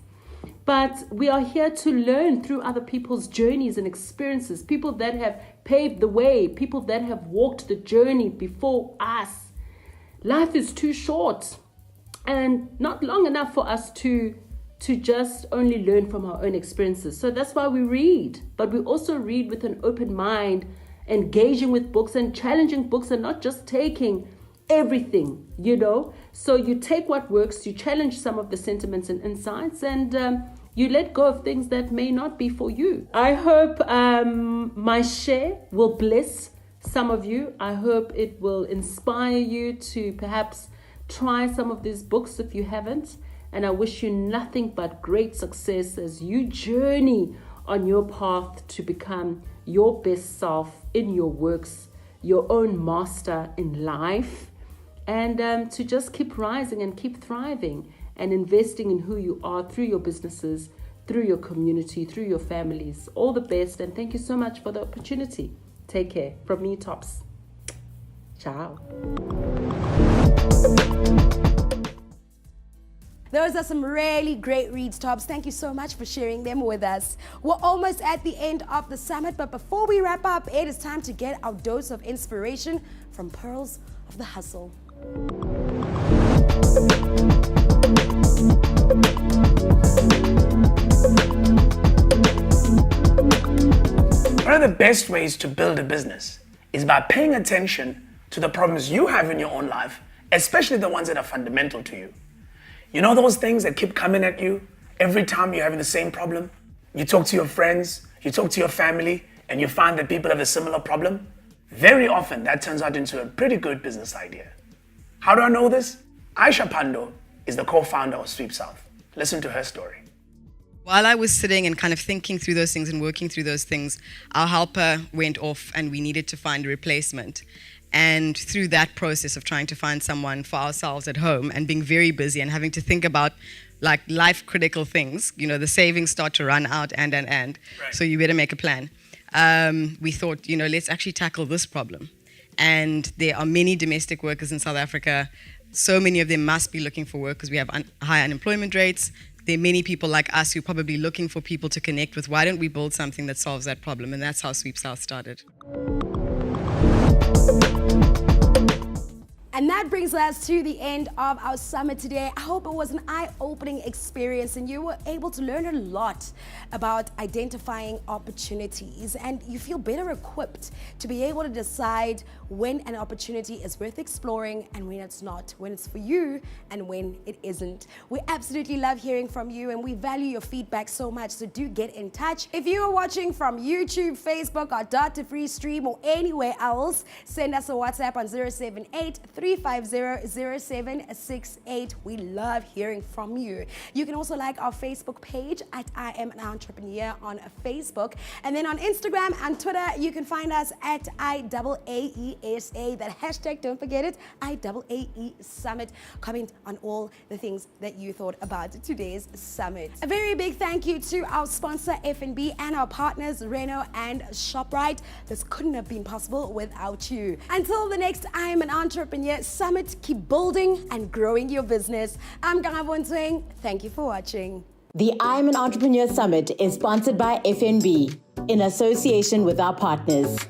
But we are here to learn through other people's journeys and experiences, people that have paved the way, people that have walked the journey before us. Life is too short and not long enough for us to just only learn from our own experiences. So that's why we read, but we also read with an open mind, engaging with books and challenging books and not just taking everything, So you take what works, you challenge some of the sentiments and insights, and you let go of things that may not be for you. I hope my share will bless some of you. I hope it will inspire you to perhaps try some of these books if you haven't. And I wish you nothing but great success as you journey on your path to become your best self in your works, your own master in life, and to just keep rising and keep thriving and investing in who you are through your businesses, through your community, through your families. All the best, and thank you so much for the opportunity. Take care. From me, Tops. Ciao. Those are some really great reads, Tops. Thank you so much for sharing them with us. We're almost at the end of the summit, but before we wrap up, it is time to get our dose of inspiration from Pearls of the Hustle. One of the best ways to build a business is by paying attention to the problems you have in your own life, especially the ones that are fundamental to you. You know those things that keep coming at you every time you're having the same problem? You talk to your friends, you talk to your family, and you find that people have a similar problem? Very often, that turns out into a pretty good business idea. How do I know this? Aisha Pando is the co-founder of Sweep South. Listen to her story. While I was sitting and kind of thinking through those things and working through those things, our helper went off and we needed to find a replacement. And through that process of trying to find someone for ourselves at home and being very busy and having to think about like life critical things, you know, the savings start to run out and. Right. So you better make a plan. We thought, you know, let's actually tackle this problem. And there are many domestic workers in South Africa. So many of them must be looking for work because we have high unemployment rates. There are many people like us who are probably looking for people to connect with. Why don't we build something that solves that problem? And that's how Sweep South started. And that brings us to the end of our summit today. I hope it was an eye-opening experience and you were able to learn a lot about identifying opportunities, and you feel better equipped to be able to decide when an opportunity is worth exploring and when it's not, when it's for you and when it isn't. We absolutely love hearing from you and we value your feedback so much, so do get in touch. If you are watching from YouTube, Facebook, or Data Free Stream or anywhere else, send us a WhatsApp on 078-350-0768. We love hearing from you. You can also like our Facebook page at I Am an Entrepreneur on Facebook. And then on Instagram and Twitter, you can find us at IAAESA. That hashtag, don't forget it, IAAE Summit. Comment on all the things that you thought about today's summit. A very big thank you to our sponsor, FNB, and our partners, Renault and ShopRite. This couldn't have been possible without you. Until the next I Am an Entrepreneur Summit, keep building and growing your business. I'm Gangabon Tsweng. Thank you for watching. The I'm an Entrepreneur Summit is sponsored by FNB in association with our partners.